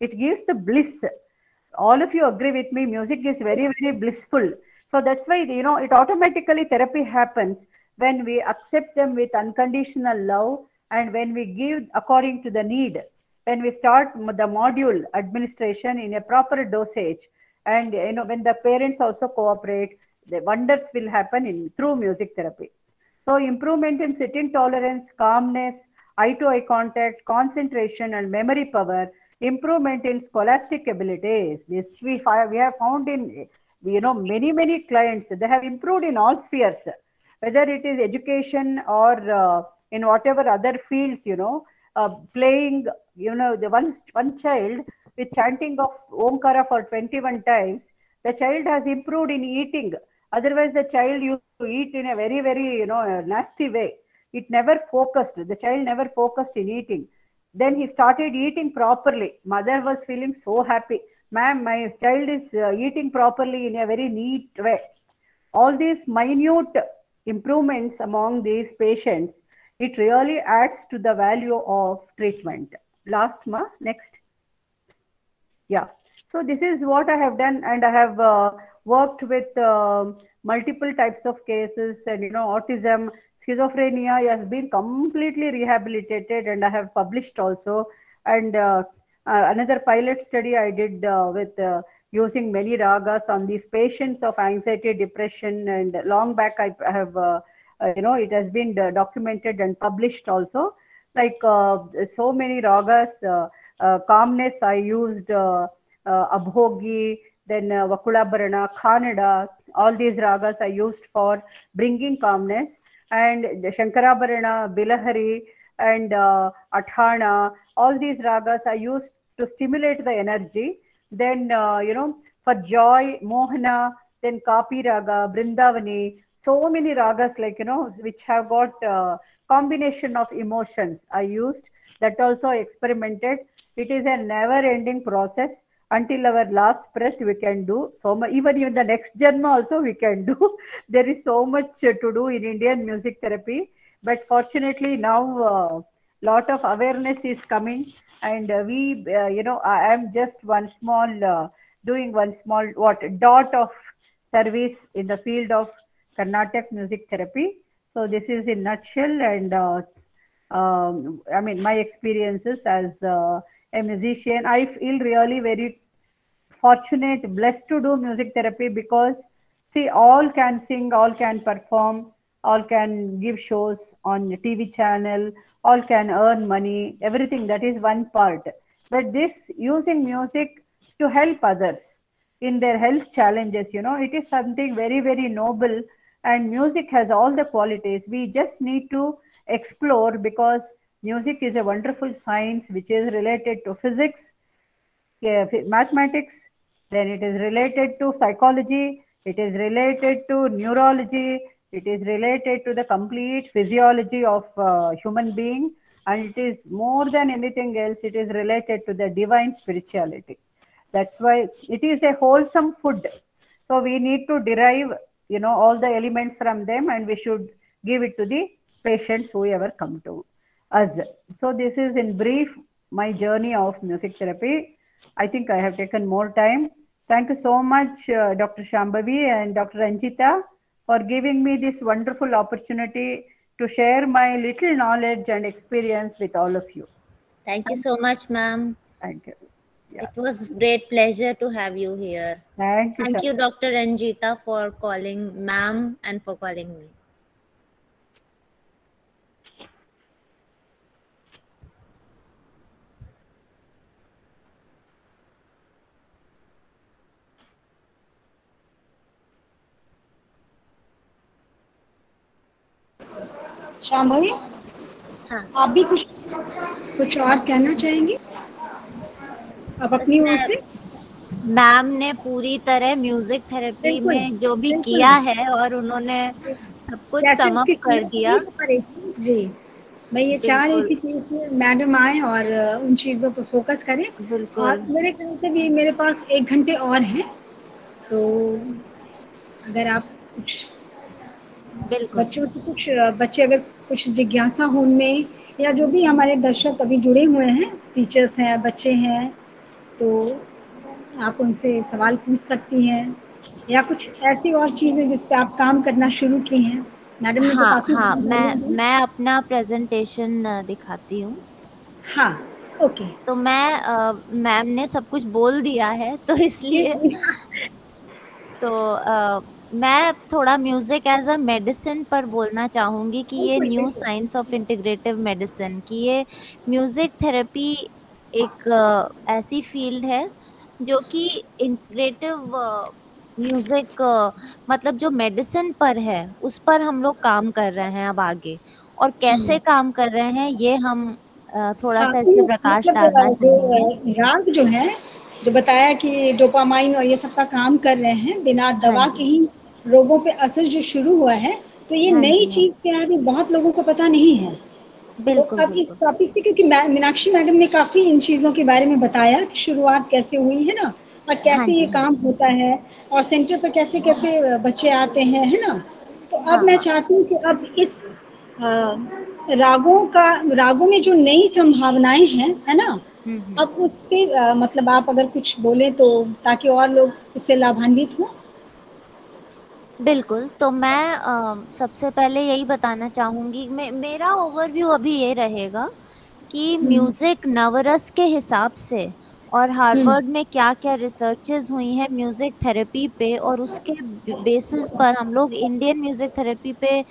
It gives the bliss. All of you agree with me, music is very, very blissful. So that's why, it automatically therapy happens when we accept them with unconditional love, and when we give according to the need. When we start the module administration in a proper dosage, and when the parents also cooperate, the wonders will happen through music therapy. So improvement in sitting tolerance, calmness, eye-to-eye contact, concentration, and memory power. Improvement in scholastic abilities. This we have found in many clients. They have improved in all spheres, whether it is education or in whatever other fields. Playing, the one child with chanting of Omkara for 21 times, the child has improved in eating. Otherwise, the child used to eat in a very, very, nasty way. It never focused. The child never focused in eating. Then he started eating properly. Mother was feeling so happy. Ma'am, my child is eating properly in a very neat way. All these minute improvements among these patients, it really adds to the value of treatment. Next. Yeah. So this is what I have done, and I have worked with multiple types of cases, and autism, schizophrenia has been completely rehabilitated, and I have published also. And another pilot study I did with using many ragas on these patients of anxiety, depression, and long back I have it has been documented and published also. Like so many ragas, calmness I used Abhogi, then Vakulabharana, Khanada, all these ragas I used for bringing calmness, and the Shankarabharana, Bilahari, and Athana, all these ragas I used to stimulate the energy. Then for joy, Mohana, then Kapi Raga, Brindavani, so many ragas, like which have got combination of emotions I used. That also I experimented. It is a never-ending process. Until our last breath we can do so much. Even in the next janma also we can do. There is so much to do in Indian music therapy. But fortunately now lot of awareness is coming, and we I am just one small doing one small dot of service in the field of Carnatic music therapy. So this is in nutshell, and I mean, my experiences as a musician. I feel really very fortunate, blessed to do music therapy, because see, all can sing, all can perform, all can give shows on the TV channel, all can earn money, everything. That is one part. But this using music to help others in their health challenges, it is something very, very noble. And music has all the qualities. We just need to explore, because music is a wonderful science which is related to physics, mathematics, then it is related to psychology, it is related to neurology, it is related to the complete physiology of human being, and it is more than anything else, it is related to the divine spirituality. That's why it is a wholesome food. So we need to derive, all the elements from them, and we should give it to the patients whoever come to us. So this is in brief my journey of music therapy. I think I have taken more time. Thank you so much, Dr. Shambhavi and Dr. Ranjita, for giving me this wonderful opportunity to share my little knowledge and experience with all of you. Thank you so much, ma'am. Thank you. Yeah. It was great pleasure to have you here. Thank you. Thank you, Dr. Ranjita, for calling ma'am and for calling me. Shambhavi, हाँ, आप भी कुछ और कहना चाहेंगे आप अपनी ओर से? मैम ने पूरी तरह म्यूजिक थेरेपी में जो भी किया है और उन्होंने सब कुछ समअप कर दिया। जी, मैं ये चाह रही थी कि मैडम आए और उन चीज़ों पर फोकस करें। और मेरे ख्याल से भी मेरे पास 1 घंटे और हैं, तो अगर आप कुछ बच्चों की बच्चे अगर कुछ जिज्ञासा हो उनमें, या जो भी हमारे दर्शक अभी जुड़े हुए हैं, टीचर्स हैं, बच्चे हैं, तो आप उनसे सवाल पूछ सकती हैं, या कुछ ऐसी और चीज़ें जिस पे आप काम करना शुरू की हैं। मैडम ने तो काफी मैं अपना प्रेजेंटेशन दिखाती हूँ। हाँ, ओके। तो मैम ने सब कुछ बोल दिया है, तो इसलिए तो मैं थोड़ा म्यूजिक एज अ मेडिसिन पर बोलना चाहूँगी कि ये new science of integrative medicine, कि ये म्यूजिक थेरेपी एक ऐसी फील्ड है जो कि इंटीग्रेटिव म्यूजिक मतलब जो मेडिसिन पर है उस पर हम लोग काम कर रहे हैं अब आगे, और कैसे काम कर रहे हैं ये हम थोड़ा सा इस पे प्रकाश डालना चाहेंगे। राग जो है, जो बताया कि डोपामाइन और ये सब का काम कर रहे हैं, बिना दवा के ही रोगों पे असर जो शुरू हुआ है, तो ये नई चीज क्या है, बहुत लोगों को पता नहीं है। तो अब इस टॉपिक पे, क्योंकि मीनाक्षी मैडम ने काफी इन चीजों के बारे में बताया कि शुरुआत कैसे हुई है ना, और कैसे ये काम होता है, और सेंटर पर कैसे कैसे बच्चे आते हैं, है ना। तो अब मैं चाहती हूँ कि अब इस रागों में जो नई संभावनाएं हैं, है ना, अब उस पे मतलब आप अगर कुछ बोले तो, ताकि और लोग इससे लाभान्वित हों। बिल्कुल, तो मैं सबसे पहले यही बताना चाहूँगी, मेरा ओवरव्यू अभी ये रहेगा कि म्यूजिक नवरस के हिसाब से और हार्वर्ड में क्या क्या रिसर्चेस हुई हैं म्यूजिक थेरेपी पे, और उसके बेसिस पर हम लोग इंडियन म्यूजिक थेरेपी पे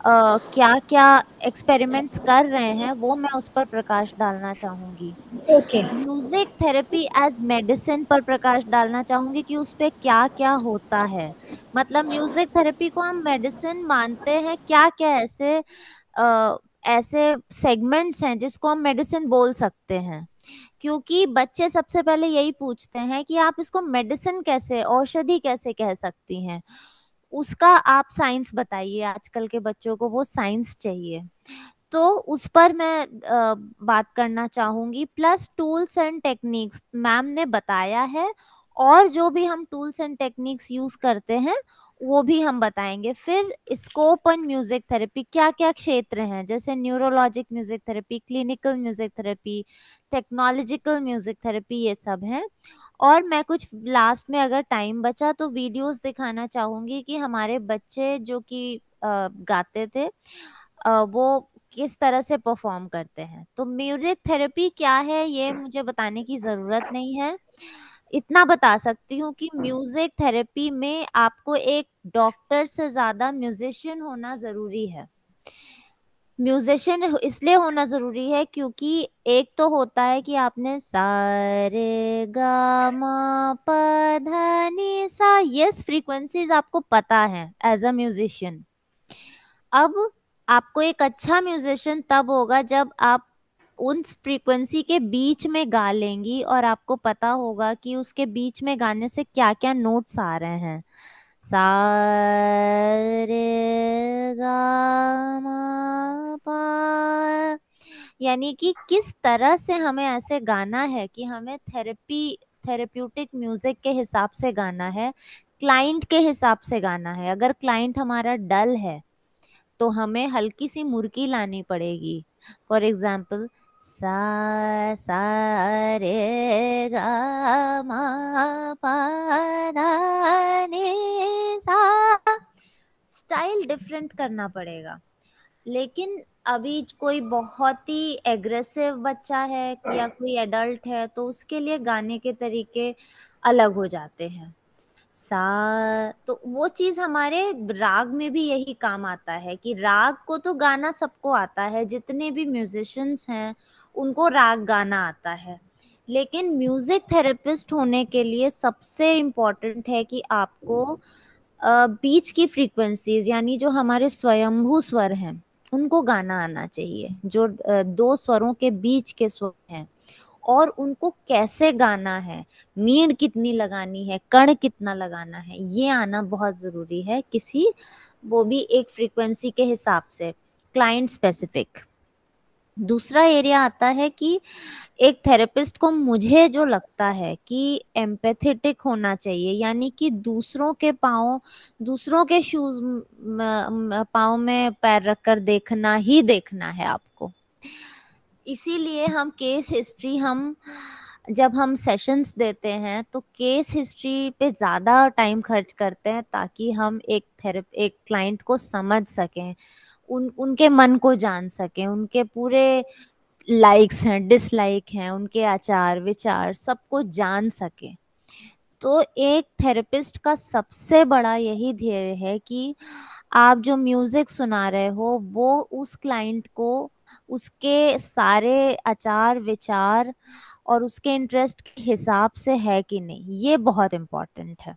क्या क्या एक्सपेरिमेंट्स कर रहे हैं, वो मैं उस पर प्रकाश डालना चाहूँगी। म्यूजिक थेरेपी एज मेडिसिन पर प्रकाश डालना चाहूँगी कि उस पे क्या क्या होता है। मतलब म्यूजिक थेरेपी को हम मेडिसिन मानते हैं, क्या क्या ऐसे सेगमेंट्स हैं जिसको हम मेडिसिन बोल सकते हैं, क्योंकि बच्चे सबसे पहले यही पूछते हैं कि आप इसको मेडिसिन कैसे, औषधि कैसे कह सकती हैं, उसका आप साइंस बताइए। आजकल के बच्चों को वो साइंस चाहिए, तो उस पर मैं बात करना चाहूँगी। Plus tools and techniques ma'am ने बताया है, और जो भी हम टूल्स एंड टेक्निक्स यूज करते हैं वो भी हम बताएंगे। फिर स्कोप ऑन म्यूजिक थेरेपी, क्या क्या क्षेत्र हैं, जैसे neurologic music therapy, clinical music therapy, technological music therapy, ये सब हैं। और मैं कुछ लास्ट में अगर टाइम बचा तो वीडियोस दिखाना चाहूंगी कि हमारे बच्चे जो कि गाते थे वो किस तरह से परफॉर्म करते हैं। तो म्यूजिक थेरेपी क्या है ये मुझे बताने की जरूरत नहीं है, इतना बता सकती हूँ कि म्यूजिक थेरेपी में आपको एक डॉक्टर से ज्यादा म्यूजिशियन होना जरूरी है। म्यूजिशियन इसलिए होना जरूरी है क्योंकि एक तो होता है कि आपने सा रे गा मा पा धा नी सा, यस फ्रीक्वेंसीज आपको पता है एज अ म्यूजिशियन। अब आपको एक अच्छा म्यूजिशियन तब होगा जब आप उन फ्रीक्वेंसी के बीच में गा लेंगी और आपको पता होगा कि उसके बीच में गाने से क्या क्या नोट्स आ रहे हैं। सा रे गा मा पा, यानी कि किस तरह से हमें ऐसे गाना है कि हमें थेरेप्यूटिक म्यूजिक के हिसाब से गाना है, क्लाइंट के हिसाब से गाना है। अगर क्लाइंट हमारा डल है तो हमें हल्की सी मुर्की लानी पड़ेगी। फॉर एग्जाम्पल सा सा रे गा मा पा धा नी सा, स्टाइल डिफरेंट करना पड़ेगा। लेकिन अभी कोई बहुत ही एग्रेसिव बच्चा है या कोई एडल्ट है तो उसके लिए गाने के तरीके अलग हो जाते हैं। तो वो चीज हमारे राग में भी यही काम आता है कि राग को तो गाना सबको आता है, जितने भी म्यूजिशियंस हैं उनको राग गाना आता है। लेकिन म्यूजिक थेरेपिस्ट होने के लिए सबसे इम्पोर्टेंट है कि आपको बीच की फ्रीक्वेंसीज यानी जो हमारे स्वयंभू स्वर हैं उनको गाना आना चाहिए, जो दो स्वरों के बीच के स्वर हैं, और उनको कैसे गाना है, मीण कितनी लगानी है, कण कितना लगाना है, ये आना बहुत जरूरी है किसी वो भी एक फ्रीक्वेंसी के हिसाब से, क्लाइंट स्पेसिफिक। दूसरा एरिया आता है कि एक थेरेपिस्ट को मुझे जो लगता है कि एम्पैथेटिक होना चाहिए, यानी कि दूसरों के शूज पाँव में पैर रखकर देखना ही देखना है आपको। इसीलिए हम केस हिस्ट्री जब हम सेशंस देते हैं तो केस हिस्ट्री पे ज़्यादा टाइम खर्च करते हैं ताकि हम एक क्लाइंट को समझ सकें, उनके मन को जान सकें, उनके पूरे लाइक्स हैं, डिसलाइक हैं, उनके आचार विचार सबको जान सकें। तो एक थेरेपिस्ट का सबसे बड़ा यही ध्येय है कि आप जो म्यूजिक सुना रहे हो वो उस क्लाइंट को उसके सारे आचार विचार और उसके इंटरेस्ट के हिसाब से है कि नहीं, ये बहुत इम्पोर्टेंट है।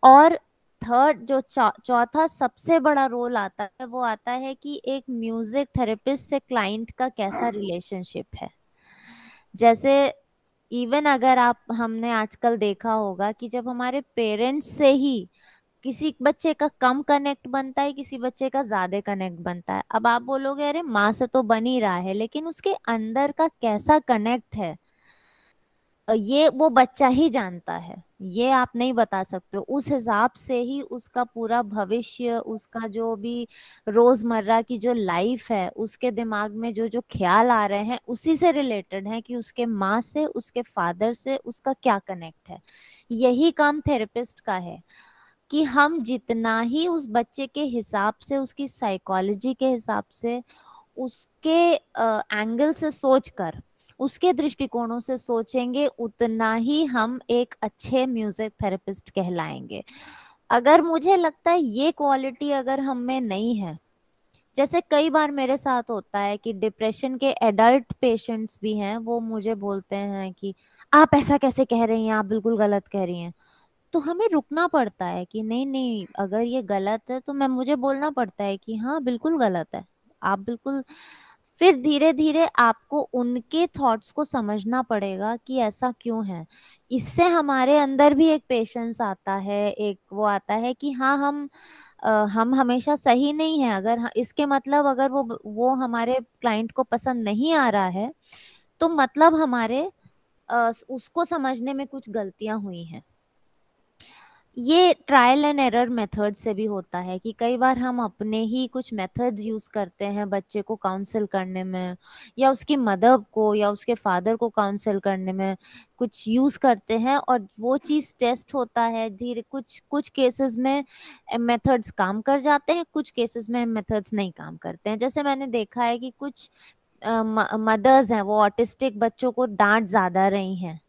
और थर्ड जो चौथा सबसे बड़ा रोल आता है वो आता है कि एक म्यूजिक थेरेपिस्ट से क्लाइंट का कैसा रिलेशनशिप है। जैसे इवन अगर हमने आजकल देखा होगा कि जब हमारे पेरेंट्स से ही किसी बच्चे का कम कनेक्ट बनता है, किसी बच्चे का ज्यादा कनेक्ट बनता है। अब आप बोलोगे अरे माँ से तो बन ही रहा है, लेकिन उसके अंदर का कैसा कनेक्ट है ये वो बच्चा ही जानता है, ये आप नहीं बता सकते। उस हिसाब से ही उसका पूरा भविष्य, उसका जो भी रोजमर्रा की जो लाइफ है, उसके दिमाग में जो जो ख्याल आ रहे हैं उसी से रिलेटेड है कि उसके माँ से, उसके फादर से उसका क्या कनेक्ट है। यही काम थेरेपिस्ट का है कि हम जितना ही उस बच्चे के हिसाब से, उसकी साइकोलॉजी के हिसाब से, उसके एंगल से सोचकर, उसके दृष्टिकोणों से सोचेंगे उतना ही हम एक अच्छे म्यूजिक थेरेपिस्ट कहलाएंगे। अगर मुझे लगता है ये क्वालिटी अगर हम में नहीं है, जैसे कई बार मेरे साथ होता है कि डिप्रेशन के एडल्ट पेशेंट्स भी हैं, वो मुझे बोलते हैं कि आप ऐसा कैसे कह रही हैं, आप बिल्कुल गलत कह रही हैं। तो हमें रुकना पड़ता है कि नहीं नहीं, अगर ये गलत है तो मुझे बोलना पड़ता है कि हाँ बिल्कुल गलत है, आप बिल्कुल। फिर धीरे धीरे आपको उनके थॉट्स को समझना पड़ेगा कि ऐसा क्यों है। इससे हमारे अंदर भी एक पेशेंस आता है, एक वो आता है कि हाँ हम हमेशा सही नहीं है। अगर इसके मतलब अगर वो हमारे क्लाइंट को पसंद नहीं आ रहा है तो मतलब हमारे उसको समझने में कुछ गलतियां हुई हैं। ये ट्रायल एंड एरर मेथड से भी होता है कि कई बार हम अपने ही कुछ मेथड्स यूज करते हैं बच्चे को काउंसल करने में, या उसकी मदर को या उसके फादर को काउंसल करने में कुछ यूज करते हैं, और वो चीज टेस्ट होता है धीरे। कुछ कुछ केसेस में मेथड्स काम कर जाते हैं, कुछ केसेस में मेथड्स नहीं काम करते हैं। जैसे मैंने देखा है कि कुछ मदर्स हैं वो ऑटिस्टिक बच्चों को डांट ज्यादा रही हैं,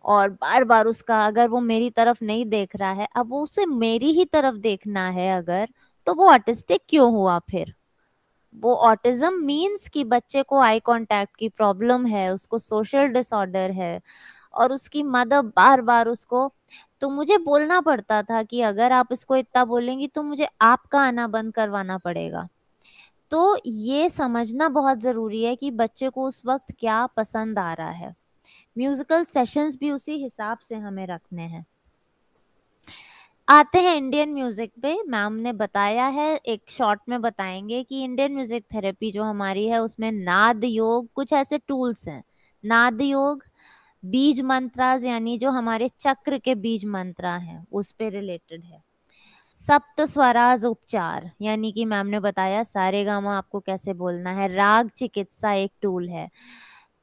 और बार बार उसका, अगर वो मेरी तरफ नहीं देख रहा है, अब वो उसे मेरी ही तरफ देखना है अगर, तो वो ऑटिस्टिक क्यों हुआ फिर? वो ऑटिज्म मीन्स कि बच्चे को आई कांटेक्ट की प्रॉब्लम है, उसको सोशल डिसऑर्डर है, और उसकी मदर बार बार उसको, तो मुझे बोलना पड़ता था कि अगर आप इसको इतना बोलेंगी तो मुझे आपका आना बंद करवाना पड़ेगा। तो ये समझना बहुत जरूरी है कि बच्चे को उस वक्त क्या पसंद आ रहा है। म्यूजिकल सेशंस भी उसी हिसाब से हमें रखने हैं। आते हैं इंडियन म्यूजिक पे। मैम ने बताया है, एक शॉर्ट में बताएंगे कि इंडियन म्यूजिक थेरेपी जो हमारी है उसमें नाद योग, कुछ ऐसे टूल्स हैं। नाद योग, बीज मंत्रास यानी जो हमारे चक्र के बीज मंत्रा हैं उस पे रिलेटेड है। सप्त स्वराज उपचार यानी कि मैम ने बताया सारेगामा आपको कैसे बोलना है। राग चिकित्सा एक टूल है।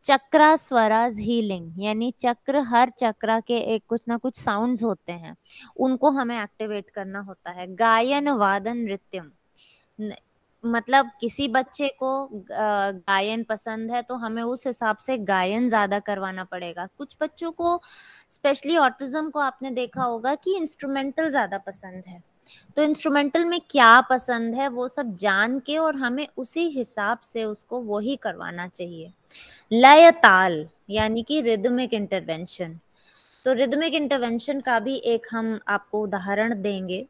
चक्रा स्वराज हीलिंग यानी चक्र, हर चक्रा के एक कुछ ना कुछ साउंड्स होते हैं, उनको हमें एक्टिवेट करना होता है। गायन वादन नृत्यम, मतलब किसी बच्चे को गायन पसंद है तो हमें उस हिसाब से गायन ज्यादा करवाना पड़ेगा। कुछ बच्चों को, स्पेशली ऑटिज्म को आपने देखा होगा कि इंस्ट्रूमेंटल ज्यादा पसंद है, तो इंस्ट्रूमेंटल में क्या पसंद है वो सब जान के और हमें उसी हिसाब से उसको वही करवाना चाहिए। लय ताल यानी कि रिदमिक इंटरवेंशन, तो रिदमिक इंटरवेंशन का भी एक हम आपको उदाहरण देंगे।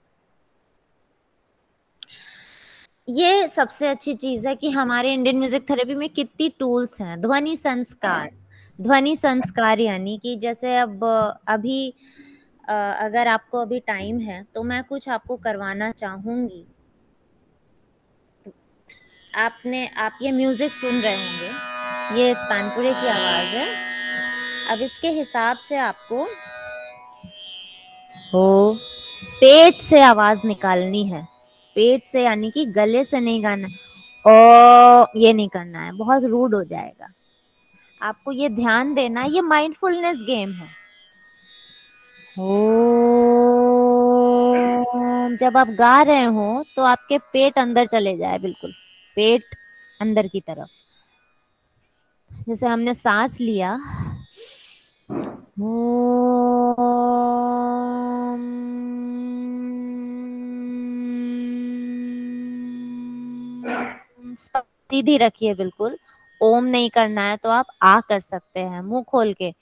ये सबसे अच्छी चीज है कि हमारे इंडियन म्यूजिक थेरेपी में कितनी टूल्स हैं। ध्वनि संस्कार, ध्वनि संस्कार यानी कि जैसे अब अभी अगर आपको अभी टाइम है तो मैं कुछ आपको करवाना चाहूंगी। आप ये म्यूजिक सुन रहे होंगे, ये तानपुरे की आवाज है। अब इसके हिसाब से आपको पेट से आवाज निकालनी है। पेट से यानी कि गले से नहीं गाना, ओ ये नहीं करना है, बहुत रूड हो जाएगा। आपको ये ध्यान देना, ये माइंडफुलनेस गेम है। जब आप गा रहे हो तो आपके पेट अंदर चले जाए, बिल्कुल पेट अंदर की तरफ। जैसे हमने सांस लिया, सीधी रखिए बिल्कुल। ओम नहीं करना है तो आप आ कर सकते हैं मुंह खोल के।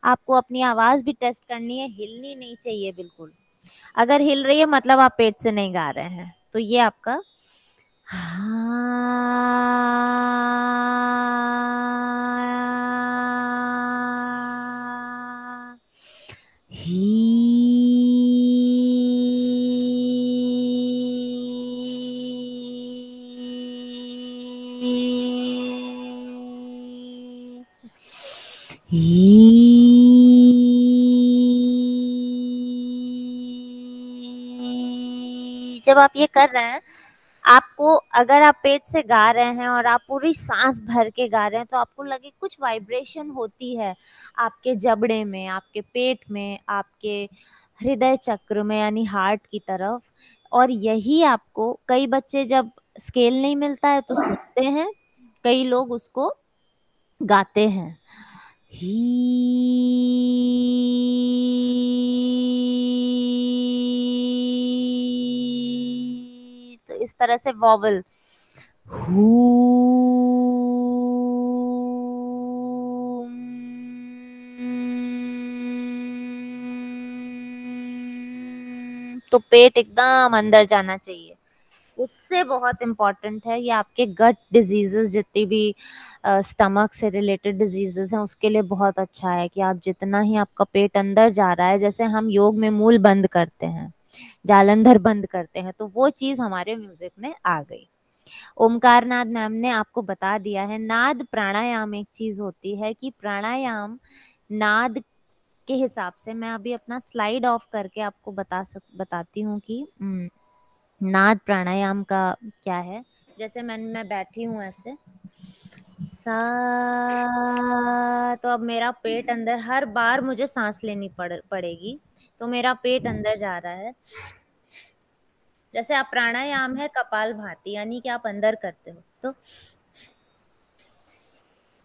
आपको अपनी आवाज भी टेस्ट करनी है, हिलनी नहीं चाहिए बिल्कुल। अगर हिल रही है मतलब आप पेट से नहीं गा रहे हैं। तो ये आपका जब आप ये कर रहे हैं, आपको अगर आप पेट से गा रहे हैं और आप पूरी सांस भर के गा रहे हैं तो आपको लगे कुछ वाइब्रेशन होती है आपके जबड़े में, आपके पेट में, आपके हृदय चक्र में यानी हार्ट की तरफ। और यही आपको, कई बच्चे जब स्केल नहीं मिलता है तो सुनते हैं, कई लोग उसको गाते हैं। तो इस तरह से वॉवल तो पेट एकदम अंदर जाना चाहिए। उससे बहुत इम्पोर्टेंट है, ये आपके गट डिजीजेस जितनी भी स्टमक से रिलेटेड डिजीजेस हैं उसके लिए बहुत अच्छा है कि आप जितना ही आपका पेट अंदर जा रहा है, जैसे हम योग में मूल बंद करते हैं, जालंधर बंद करते हैं, तो वो चीज हमारे म्यूजिक में आ गई। ओमकारनाथ मैम ने आपको बता दिया है। नाद प्राणायाम एक चीज होती है कि प्राणायाम नाद के हिसाब से, मैं अभी अपना स्लाइड ऑफ करके आपको बताती हूँ कि नाद प्राणायाम का क्या है। जैसे मैं बैठी हूँ ऐसे सा, तो अब मेरा पेट अंदर, हर बार मुझे सांस लेनी पड़ेगी, तो मेरा पेट अंदर जा रहा है। जैसे आप प्राणायाम है कपाल भाती, यानी कि आप अंदर करते हो, तो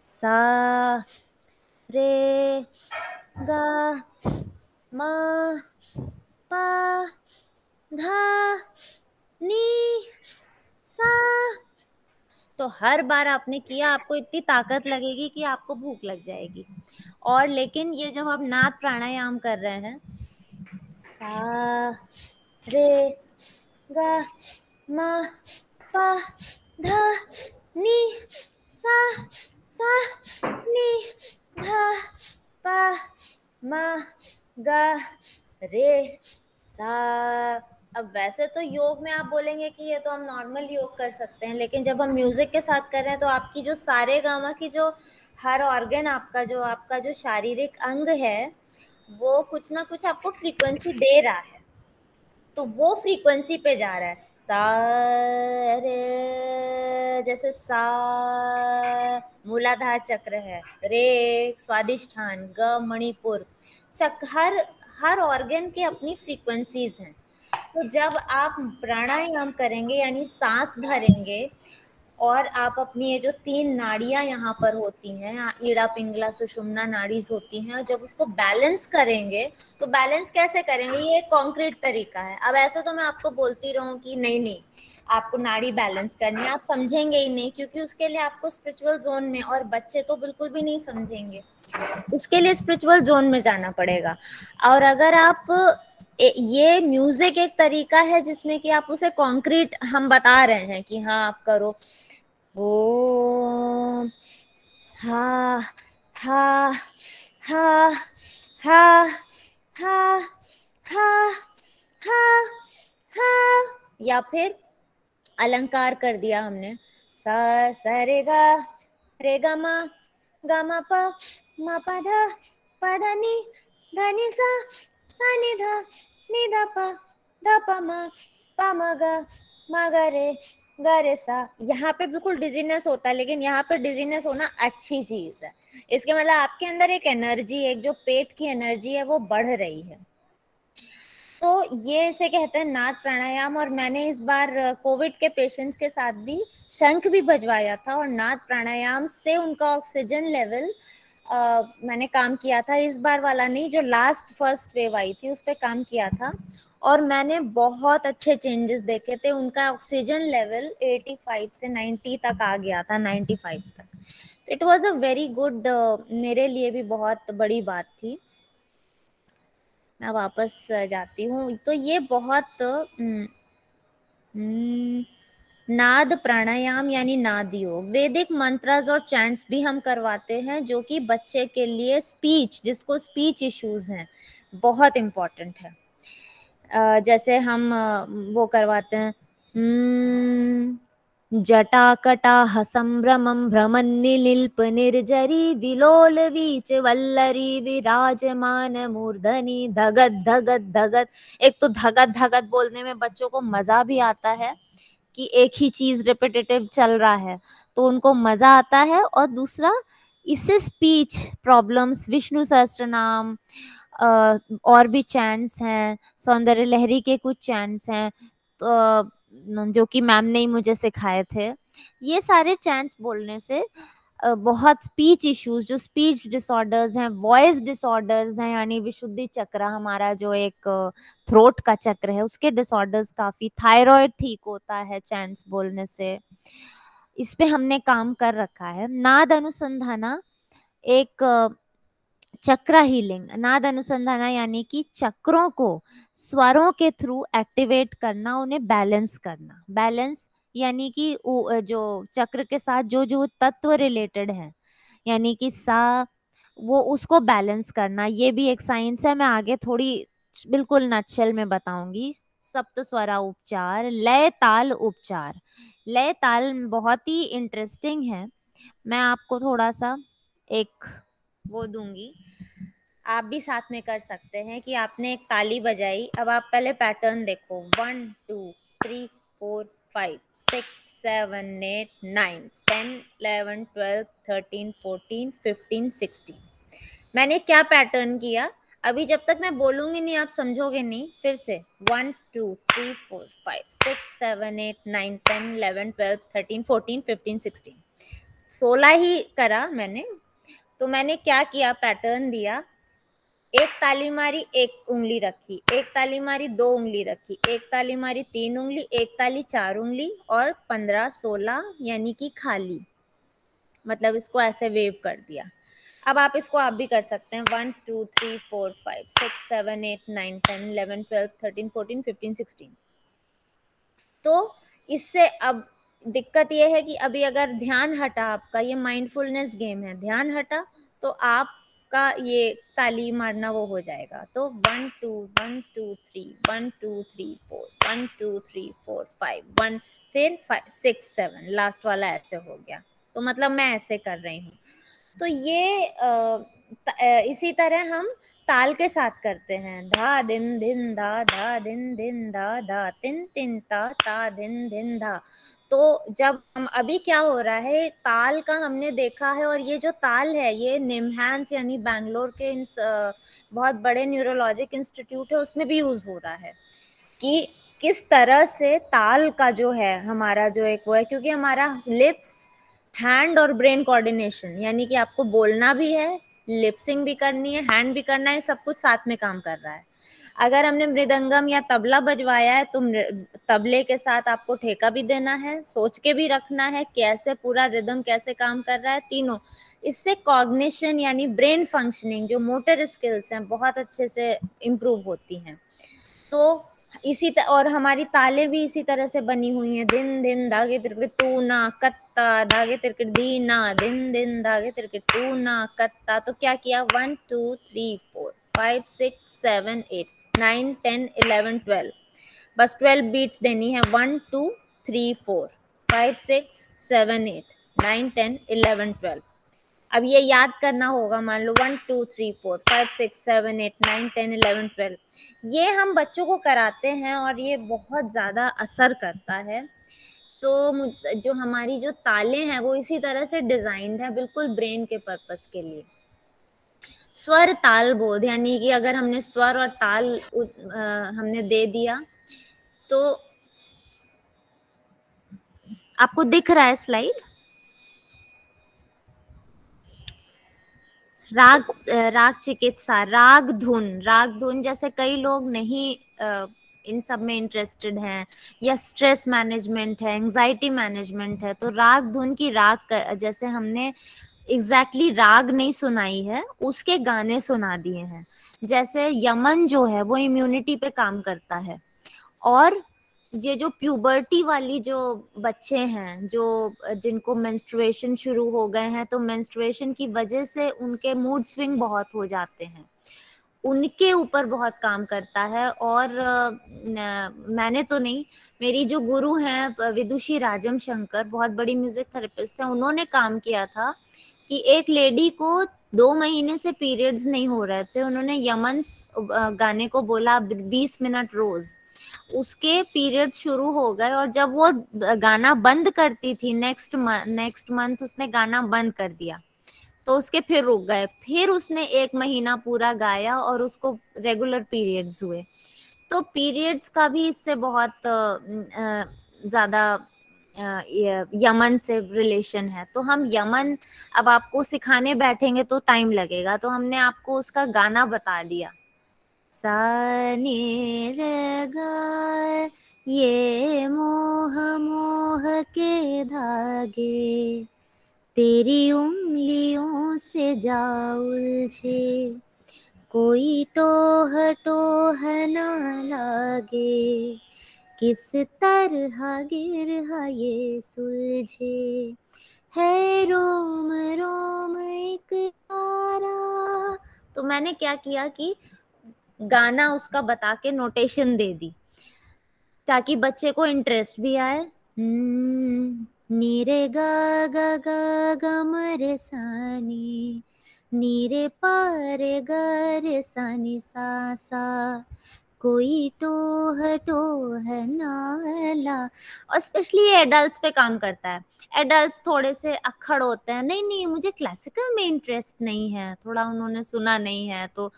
सा रे गा मा पा धा नी सा। तो हर बार आपने किया, आपको इतनी ताकत लगेगी कि आपको भूख लग जाएगी। और लेकिन ये जब आप नाद प्राणायाम कर रहे हैं, सा रे गा मा पा धा नी सा नी धा पा मा गा रे सा। अब वैसे तो योग में आप बोलेंगे कि ये तो हम नॉर्मल योग कर सकते हैं, लेकिन जब हम म्यूजिक के साथ कर रहे हैं तो आपकी जो सारे गामा की जो हर ऑर्गन आपका जो शारीरिक अंग है, वो कुछ ना कुछ आपको फ्रीक्वेंसी दे रहा है, तो वो फ्रीक्वेंसी पे जा रहा है। सा रे, जैसे सा मूलाधार चक्र है, रे स्वादिष्ठान, ग मणिपुर, हर ऑर्गन के अपनी फ्रीक्वेंसीज हैं। तो जब आप प्राणायाम करेंगे यानी सांस भरेंगे, और आप अपनी ये जो 3 नाड़ियां यहाँ पर होती हैं, ईड़ा पिंगला सुषुम्ना नाड़ीज होती हैं, और जब उसको बैलेंस करेंगे, तो बैलेंस कैसे करेंगे, ये एक कॉन्क्रीट तरीका है। अब ऐसे तो मैं आपको बोलती रहूं कि नहीं आपको नाड़ी बैलेंस करनी है, आप समझेंगे ही नहीं, क्योंकि उसके लिए आपको स्पिरिचुअल जोन में, और बच्चे तो बिल्कुल भी नहीं समझेंगे, उसके लिए स्पिरिचुअल जोन में जाना पड़ेगा। और अगर आप ये म्यूजिक एक तरीका है जिसमें कि आप उसे कॉन्क्रीट हम बता रहे हैं कि हाँ आप करो, ओम हा हा हा हा हा हा हा हा, या फिर अलंकार कर दिया हमने, सा सा रे गा मा पा धा नी सा नि धा पा मा गा रे सा। यहाँ पे बिल्कुल डिजीनेस होता है, लेकिन यहाँ पे डिजीनेस होना अच्छी चीज है। इसके मतलब आपके अंदर एक एनर्जी, एक जो पेट की एनर्जी है वो बढ़ रही है। तो ये इसे कहते हैं नाद प्राणायाम। और मैंने इस बार कोविड के पेशेंट्स के साथ भी शंख भी बजवाया था, और नाद प्राणायाम से उनका ऑक्सीजन लेवल मैंने काम किया था। इस बार वाला नहीं, जो फर्स्ट वेव आई थी उस पर काम किया था, और मैंने बहुत अच्छे चेंजेस देखे थे। उनका ऑक्सीजन लेवल 85 से 90 तक आ गया था, 95 तक। It was a very good, मेरे लिए भी बहुत बड़ी बात थी। मैं वापस जाती हूँ। तो ये बहुत नाद प्राणायाम यानी नाद योग, वैदिक मंत्रास और चैंट्स भी हम करवाते हैं, जो कि बच्चे के लिए स्पीच, जिसको स्पीच इश्यूज हैं, बहुत इम्पोर्टेंट है। जैसे हम वो करवाते हैं, जटाकटाह संभ्रमं भ्रमन्निलिल्प निर्जरी विलोल वीच वल्लरी विराजमान मूर्धनि धगत धगत धगत। एक तो धगत धगत बोलने में बच्चों को मजा भी आता है कि एक ही चीज रिपीटेटिव चल रहा है, तो उनको मजा आता है। और दूसरा, इससे स्पीच प्रॉब्लम्स, विष्णु सहस्त्र नाम, और भी चैंट्स हैं, सौंदर्य लहरी के कुछ चैंट्स हैं, तो जो कि मैम ने ही मुझे सिखाए थे। ये सारे चैंट्स बोलने से बहुत स्पीच इश्यूज, जो स्पीच डिसऑर्डर्स हैं, वॉइस डिसऑर्डर्स हैं, यानी विशुद्धि चक्र हमारा जो एक थ्रोट का चक्र है, उसके डिसऑर्डर्स काफी, थायराइड ठीक होता है चैंट्स बोलने से। इस पे हमने काम कर रखा है। नाद अनुसंधाना एक चक्र हीलिंग, नाद अनुसंधाना यानी कि चक्रों को स्वरों के थ्रू एक्टिवेट करना, उन्हें बैलेंस करना। बैलेंस यानी कि जो चक्र के साथ जो जो तत्व रिलेटेड है, यानी कि सा, वो उसको बैलेंस करना। ये भी एक साइंस है, मैं आगे थोड़ी बिल्कुल नटशेल में बताऊंगी। सप्त स्वरा उपचार, लय ताल उपचार। लय ताल बहुत ही इंटरेस्टिंग है। मैं आपको थोड़ा सा एक वो दूंगी, आप भी साथ में कर सकते हैं कि आपने एक ताली बजाई, अब आप पहले पैटर्न देखो, 1 2 3 4 5 6 7 8 9 10 11 12 13 14 15 16। मैंने क्या पैटर्न किया, अभी जब तक मैं बोलूंगी नहीं आप समझोगे नहीं, फिर से 1 2 3 4 5 6 7 8 9 10 11 12 13 14 15 16, 16 ही करा मैंने। तो मैंने क्या किया, पैटर्न दिया, एक ताली मारी, एक उंगली रखी, एक ताली मारी, दो उंगली रखी, एक ताली मारी, तीन उंगली, एक ताली चार उंगली, और 15 16 यानी कि खाली, मतलब इसको ऐसे वेव कर दिया। अब आप इसको आप भी कर सकते हैं, 1 2 3 4 5 6 7 8 9 10 11 12 13 14 15 16। तो इससे अब दिक्कत ये है कि अभी अगर ध्यान हटा आपका, ये माइंडफुलनेस गेम है, ध्यान हटा तो आपका ये ताली मारना वो हो जाएगा। तो 1 2 1 2 3 1 2 3 4 1 2 3 4 5 1, फिर 5 6 7, लास्ट वाला ऐसे हो गया। तो मतलब मैं ऐसे कर रही हूँ। तो ये इसी तरह हम ताल के साथ करते हैं, धा दिन दिन धा, धा दिन दिन धा, धा तिन तिन ता, ता दिन दिन धा। तो जब हम अभी क्या हो रहा है, ताल का हमने देखा है, और ये जो ताल है ये निमहांस यानी बैंगलोर के बहुत बड़े न्यूरोलॉजिक इंस्टीट्यूट है उसमें भी यूज हो रहा है कि किस तरह से ताल का जो है हमारा जो एक वो है, क्योंकि हमारा लिप्स, हैंड और ब्रेन कोऑर्डिनेशन, यानी कि आपको बोलना भी है, लिपसिंग भी करनी है, हैंड भी करना है, सब कुछ साथ में काम कर रहा है। अगर हमने मृदंगम या तबला बजवाया है तो तबले के साथ आपको ठेका भी देना है, सोच के भी रखना है कैसे पूरा रिदम कैसे काम कर रहा है, तीनों। इससे कॉग्निशन यानी ब्रेन फंक्शनिंग, जो मोटर स्किल्स हैं, बहुत अच्छे से इम्प्रूव होती हैं। तो और हमारी तालें भी इसी तरह से बनी हुई हैं, दिन दिन धागे तिरकिट तू ना कत्ता, धागे तिरकिट दी ना, दिन दिन धागे तिरकिट तू ना कत्ता। तो क्या किया, 1 2 3 4 5 6 7 8 9 10 11 12, बस 12 बीट्स देनी है, 1 2 3 4 5 6 7 8 9 10 11 12। अब ये याद करना होगा, मान लो 1 2 3 4 5 6 7 8 9 10 11 12, ये हम बच्चों को कराते हैं और ये बहुत ज़्यादा असर करता है। तो जो हमारी जो तालें हैं वो इसी तरह से डिजाइन्ड है, बिल्कुल ब्रेन के पर्पस के लिए। स्वर ताल बोध, यानी कि अगर हमने स्वर और ताल हमने दे दिया, तो आपको दिख रहा है स्लाइड, राग चिकित्सा, राग धुन, जैसे कई लोग नहीं इन सब में इंटरेस्टेड हैं, या स्ट्रेस मैनेजमेंट है, एंजाइटी मैनेजमेंट है, तो राग धुन की जैसे हमने एग्जैक्टली राग नहीं सुनाई है, उसके गाने सुना दिए हैं। जैसे यमन जो है वो इम्यूनिटी पे काम करता है, और ये जो प्यूबर्टी वाली जो बच्चे हैं, जो जिनको मेंस्ट्रुएशन शुरू हो गए हैं, तो मेंस्ट्रुएशन की वजह से उनके मूड स्विंग बहुत हो जाते हैं, उनके ऊपर बहुत काम करता है। और मैंने तो नहीं, मेरी जो गुरु हैं विदुषी राजम शंकर, बहुत बड़ी म्यूजिक थेरेपिस्ट हैं, उन्होंने काम किया था कि एक लेडी को 2 महीने से पीरियड्स नहीं हो रहे थे, उन्होंने यमन गाने को बोला 20 मिनट रोज, उसके पीरियड्स शुरू हो गए, और जब वो गाना बंद करती थी नेक्स्ट मंथ उसने गाना बंद कर दिया, तो उसके फिर रुक गए, फिर उसने 1 महीना पूरा गाया और उसको रेगुलर पीरियड्स हुए। तो पीरियड्स का भी इससे बहुत ज़्यादा यमन से रिलेशन है। तो हम यमन अब आपको सिखाने बैठेंगे तो टाइम लगेगा, तो हमने आपको उसका गाना बता दिया, सा नी रे गा, ये मोह मोह के धागे तेरी उंगलियों से जा उलझे, कोई टोह टोह ना लागे, किस तरह गिरहा ये सुलझे, है रोम रोम एक तारा। तो मैंने क्या किया कि गाना उसका बता के नोटेशन दे दी, ताकि बच्चे को इंटरेस्ट भी आए। नीरे गा गा गा गा मरे सानी, नीरे पारे गा रे सानी सा सा, कोई टोह टोह नाला। और स्पेशली ये एडल्ट्स पे काम करता है। एडल्ट्स थोड़े से अक्खड़ होते हैं, नहीं नहीं मुझे क्लासिकल में इंटरेस्ट नहीं है, थोड़ा उन्होंने सुना नहीं है, तो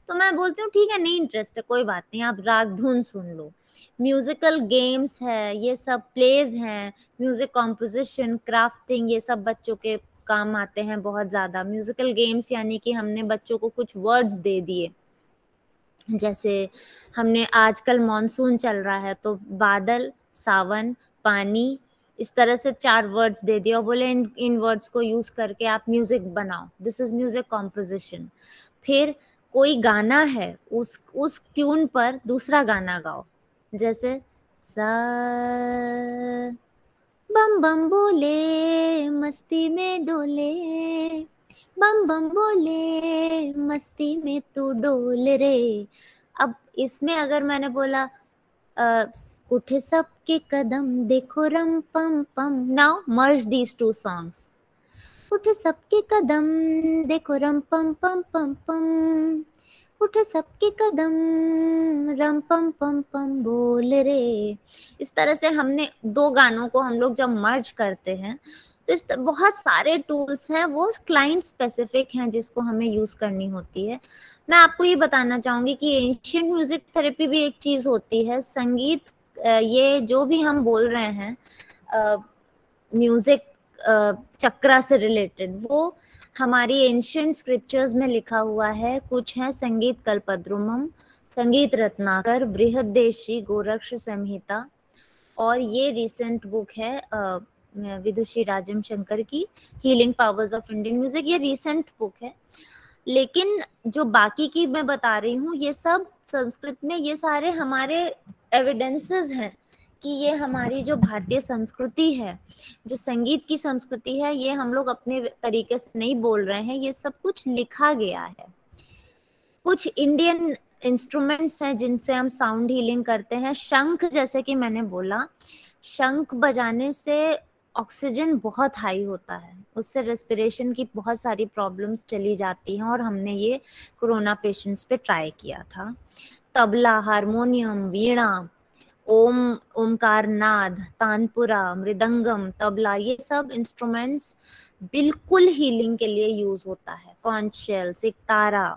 मैं बोलती हूँ ठीक है, नहीं इंटरेस्ट है कोई बात नहीं, आप राग धुन सुन लो। म्यूजिकल गेम्स है, ये सब प्लेज हैं, म्यूजिक कॉम्पोजिशन, क्राफ्टिंग, ये सब बच्चों के काम आते हैं बहुत ज़्यादा। म्यूजिकल गेम्स यानी कि हमने बच्चों को कुछ वर्ड्स दे दिए, जैसे हमने आजकल मॉनसून चल रहा है तो बादल, सावन, पानी, इस तरह से 4 वर्ड्स दे दिए और बोले इन वर्ड्स को यूज़ करके आप म्यूज़िक बनाओ, दिस इज़ म्यूज़िक कॉम्पोजिशन। फिर कोई गाना है, उस ट्यून पर दूसरा गाना गाओ, जैसे सा बम बम बोले मस्ती में डोले, बम बम बोले मस्ती में तू डोल रे। अब इसमें अगर मैंने बोला उठे सबके कदम देखो रम पम पम, नाउ मर्ज दीज 2 सॉन्ग्स। उठे सबके कदम देखो रम पम पम पम पम, उठे सबके कदम रम पम पम पम बोल रे। इस तरह से हमने 2 गानों को हम लोग जब मर्ज करते हैं तो इस बहुत सारे टूल्स हैं, वो क्लाइंट स्पेसिफिक हैं जिसको हमें यूज करनी होती है। मैं आपको ये बताना चाहूंगी कि एंशिएंट म्यूजिक थेरेपी भी एक चीज होती है। संगीत, ये जो भी हम बोल रहे हैं म्यूजिक चक्रा से रिलेटेड, वो हमारी एंशिएंट स्क्रिप्चर्स में लिखा हुआ है। कुछ है संगीत कल्पद्रुमम, संगीत रत्नाकर, बृहदेशी, गोरक्ष संहिता, और ये रिसेंट बुक है विदुषी राजम शंकर की healing powers of Indian music, ये रिसेंट बुक है। लेकिन जो बाकी की मैं बता रही हूँ ये सब संस्कृत में, ये सारे हमारे एविडेंसेस हैं कि ये हमारी जो भारतीय संस्कृति है, जो संगीत की संस्कृति है, ये हम लोग अपने तरीके से नहीं बोल रहे हैं, ये सब कुछ लिखा गया है। कुछ इंडियन इंस्ट्रूमेंट्स हैं जिनसे हम साउंड हीलिंग करते हैं। शंख, जैसे कि मैंने बोला, शंख बजाने से ऑक्सीजन बहुत हाई होता है, उससे रेस्पिरेशन की बहुत सारी प्रॉब्लम्स चली जाती हैं, और हमने ये कोरोना पेशेंट्स पे ट्राई किया था। तबला, हारमोनियम, वीणा, ओमकार नाद, तानपुरा, मृदंगम, तबला, ये सब इंस्ट्रूमेंट्स बिल्कुल हीलिंग के लिए यूज होता है। कॉन्च शेल, सितारा।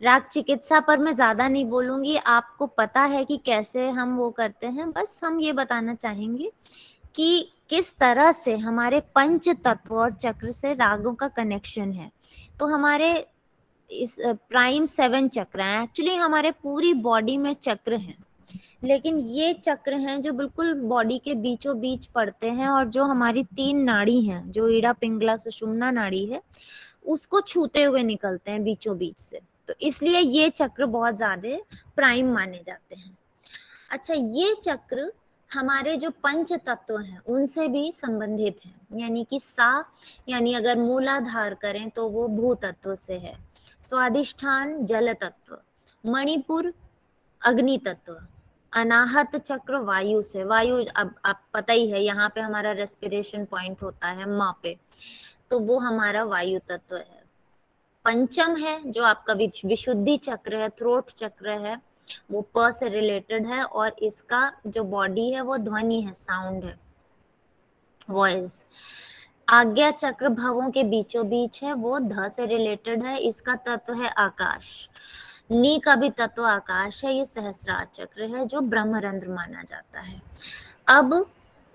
राग चिकित्सा पर मैं ज्यादा नहीं बोलूंगी, आपको पता है कि कैसे हम वो करते हैं। बस हम ये बताना चाहेंगे कि किस तरह से हमारे पंच तत्व और चक्र से रागों का कनेक्शन है। तो हमारे इस प्राइम 7 चक्र हैं, एक्चुअली हमारे पूरी बॉडी में चक्र हैं, लेकिन ये चक्र हैं जो बिल्कुल बॉडी के बीचों बीच पड़ते हैं, और जो हमारी 3 नाड़ी हैं, जो ईड़ा, पिंगला, सुषुम्ना नाड़ी है, उसको छूते हुए निकलते हैं बीचों बीच से, तो इसलिए ये चक्र बहुत ज्यादा प्राइम माने जाते हैं। अच्छा, ये चक्र हमारे जो पंच तत्व हैं उनसे भी संबंधित हैं, यानी कि सा यानी अगर मूलाधार करें तो वो भू तत्व से है, स्वादिष्ठान जल तत्व, मणिपुर अग्नि तत्व, अनाहत चक्र वायु से, वायु अब आप पता ही है यहाँ पे हमारा रेस्पिरेशन पॉइंट होता है माँ पे, तो वो हमारा वायु तत्व है। पंचम है जो आपका विशुद्धि चक्र है, थ्रोट चक्र है, वो प से रिलेटेड है, और इसका जो बॉडी है वो ध्वनि है, साउंड है, वॉइस। आज्ञा चक्र भवों के बीचों बीच है, वो ध से रिलेटेड है, इसका तत्व है आकाश। नी का भी तत्व आकाश है, ये सहस्रार चक्र है जो ब्रह्मरंध्र माना जाता है। अब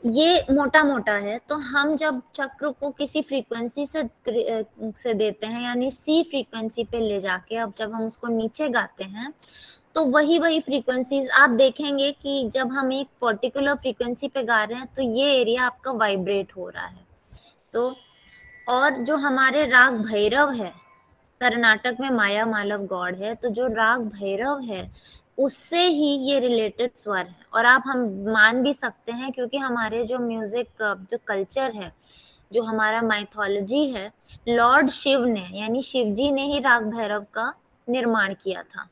ये मोटा मोटा है, तो हम जब चक्र को किसी फ्रीक्वेंसी से देते हैं, यानी सी फ्रीक्वेंसी पे ले जाके, अब जब हम उसको नीचे गाते हैं तो वही फ्रीक्वेंसीज आप देखेंगे कि जब हम एक पर्टिकुलर फ्रीक्वेंसी पे गा रहे हैं तो ये एरिया आपका वाइब्रेट हो रहा है। तो और जो हमारे राग भैरव है, कर्नाटक में माया मालव गौड़ है, तो जो राग भैरव है उससे ही ये रिलेटेड स्वर है। और आप हम मान भी सकते हैं क्योंकि हमारे जो म्यूजिक जो कल्चर है, जो हमारा माइथोलॉजी है, लॉर्ड शिव ने यानी शिव जी ने ही राग भैरव का निर्माण किया था।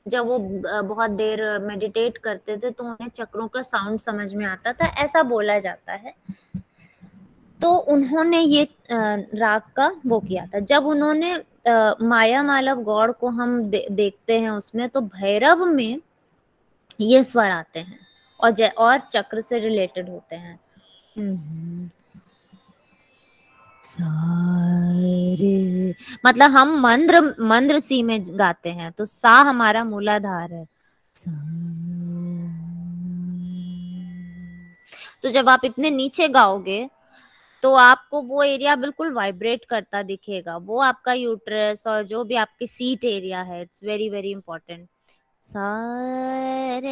जब वो बहुत देर मेडिटेट करते थे तो उन्हें चक्रों का साउंड समझ में आता था, ऐसा बोला जाता है। तो उन्होंने ये राग का वो किया था। जब उन्होंने माया मालव गौड़ को हम देखते हैं उसमें, तो भैरव में ये स्वर आते हैं और चक्र से रिलेटेड होते हैं। सारे मतलब हम मंद्र सी में गाते हैं, तो सा हमारा मूलाधार है। तो जब आप इतने नीचे गाओगे तो आपको वो एरिया बिल्कुल वाइब्रेट करता दिखेगा, वो आपका यूट्रस और जो भी आपकी सीट एरिया है, इट्स वेरी वेरी इंपॉर्टेंट। सारे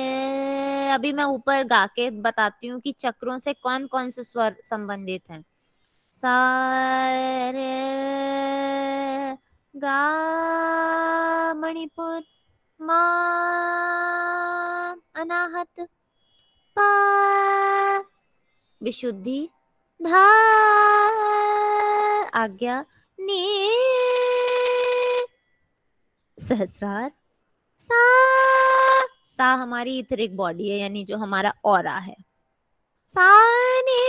अभी मैं ऊपर गा के बताती हूँ कि चक्रों से कौन कौन से स्वर संबंधित हैं। सारे गा मणिपुर मा अनाहत पा विशुद्धि धा आज्ञा नी सहस्रार सा हमारी इथरिक बॉडी है, यानी जो हमारा ऑरा है। सा नी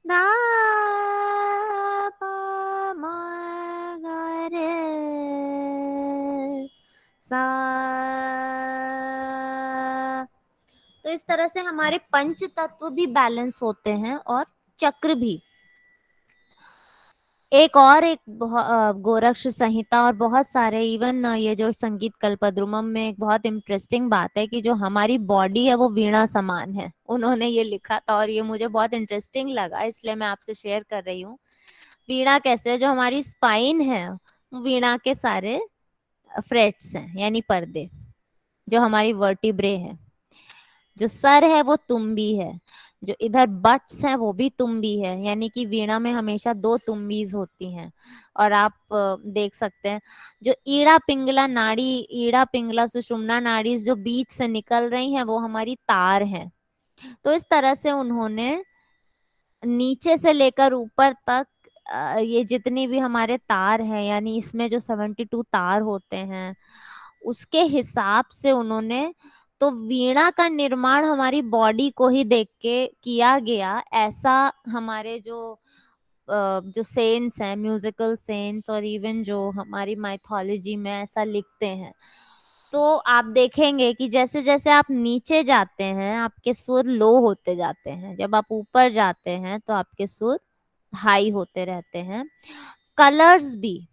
धा पा मा गा रे सा। तो इस तरह से हमारे पंच तत्व भी बैलेंस होते हैं और चक्र भी। एक गोरक्ष संहिता और बहुत सारे इवन ये जो संगीत कल्पद्रुमम में एक बहुत इंटरेस्टिंग बात है कि जो हमारी बॉडी है वो वीणा समान है। उन्होंने ये लिखा था और ये मुझे बहुत इंटरेस्टिंग लगा, इसलिए मैं आपसे शेयर कर रही हूँ। वीणा कैसे, जो हमारी स्पाइन है वीणा के सारे फ्रेट्स हैं यानी पर्दे, जो हमारी वर्टिब्रे है। जो सर है वो तुम्बी है, जो इधर बट्स हैं वो भी तुम्बी है, यानी कि वीणा में हमेशा 2 तुम्बीज होती हैं। और आप देख सकते हैं जो ईड़ा पिंगला सुषुम्ना नाड़ी जो बीच से निकल रही हैं वो हमारी तार हैं। तो इस तरह से उन्होंने नीचे से लेकर ऊपर तक ये जितनी भी हमारे तार हैं, यानी इसमें जो 72 तार होते हैं उसके हिसाब से उन्होंने, तो वीणा का निर्माण हमारी बॉडी को ही देख के किया गया, ऐसा हमारे जो सेंट्स हैं, म्यूजिकल सेंट्स और इवन जो हमारी माइथोलॉजी में ऐसा लिखते हैं। तो आप देखेंगे कि जैसे जैसे आप नीचे जाते हैं आपके सुर लो होते जाते हैं, जब आप ऊपर जाते हैं तो आपके सुर हाई होते रहते हैं। कलर्स भी,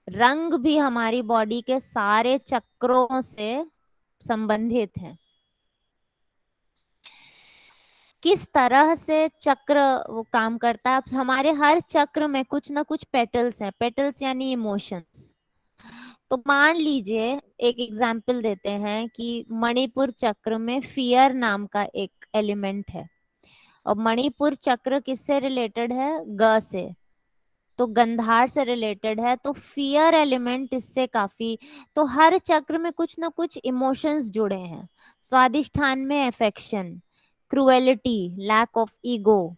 रंग भी हमारी बॉडी के सारे चक्रों से संबंधित हैं। किस तरह से चक्र वो काम करता है, हमारे हर चक्र में कुछ ना कुछ पेटल्स हैं। पेटल्स यानी इमोशंस। तो मान लीजिए एक एग्जाम्पल देते हैं कि मणिपुर चक्र में फियर नाम का एक एलिमेंट है, और मणिपुर चक्र किससे रिलेटेड है, ग से, तो गंधार से रिलेटेड है, तो फियर एलिमेंट इससे काफी। तो हर चक्र में कुछ ना कुछ इमोशंस जुड़े हैं। स्वादिष्ठान में affection, cruelty, lack of ego,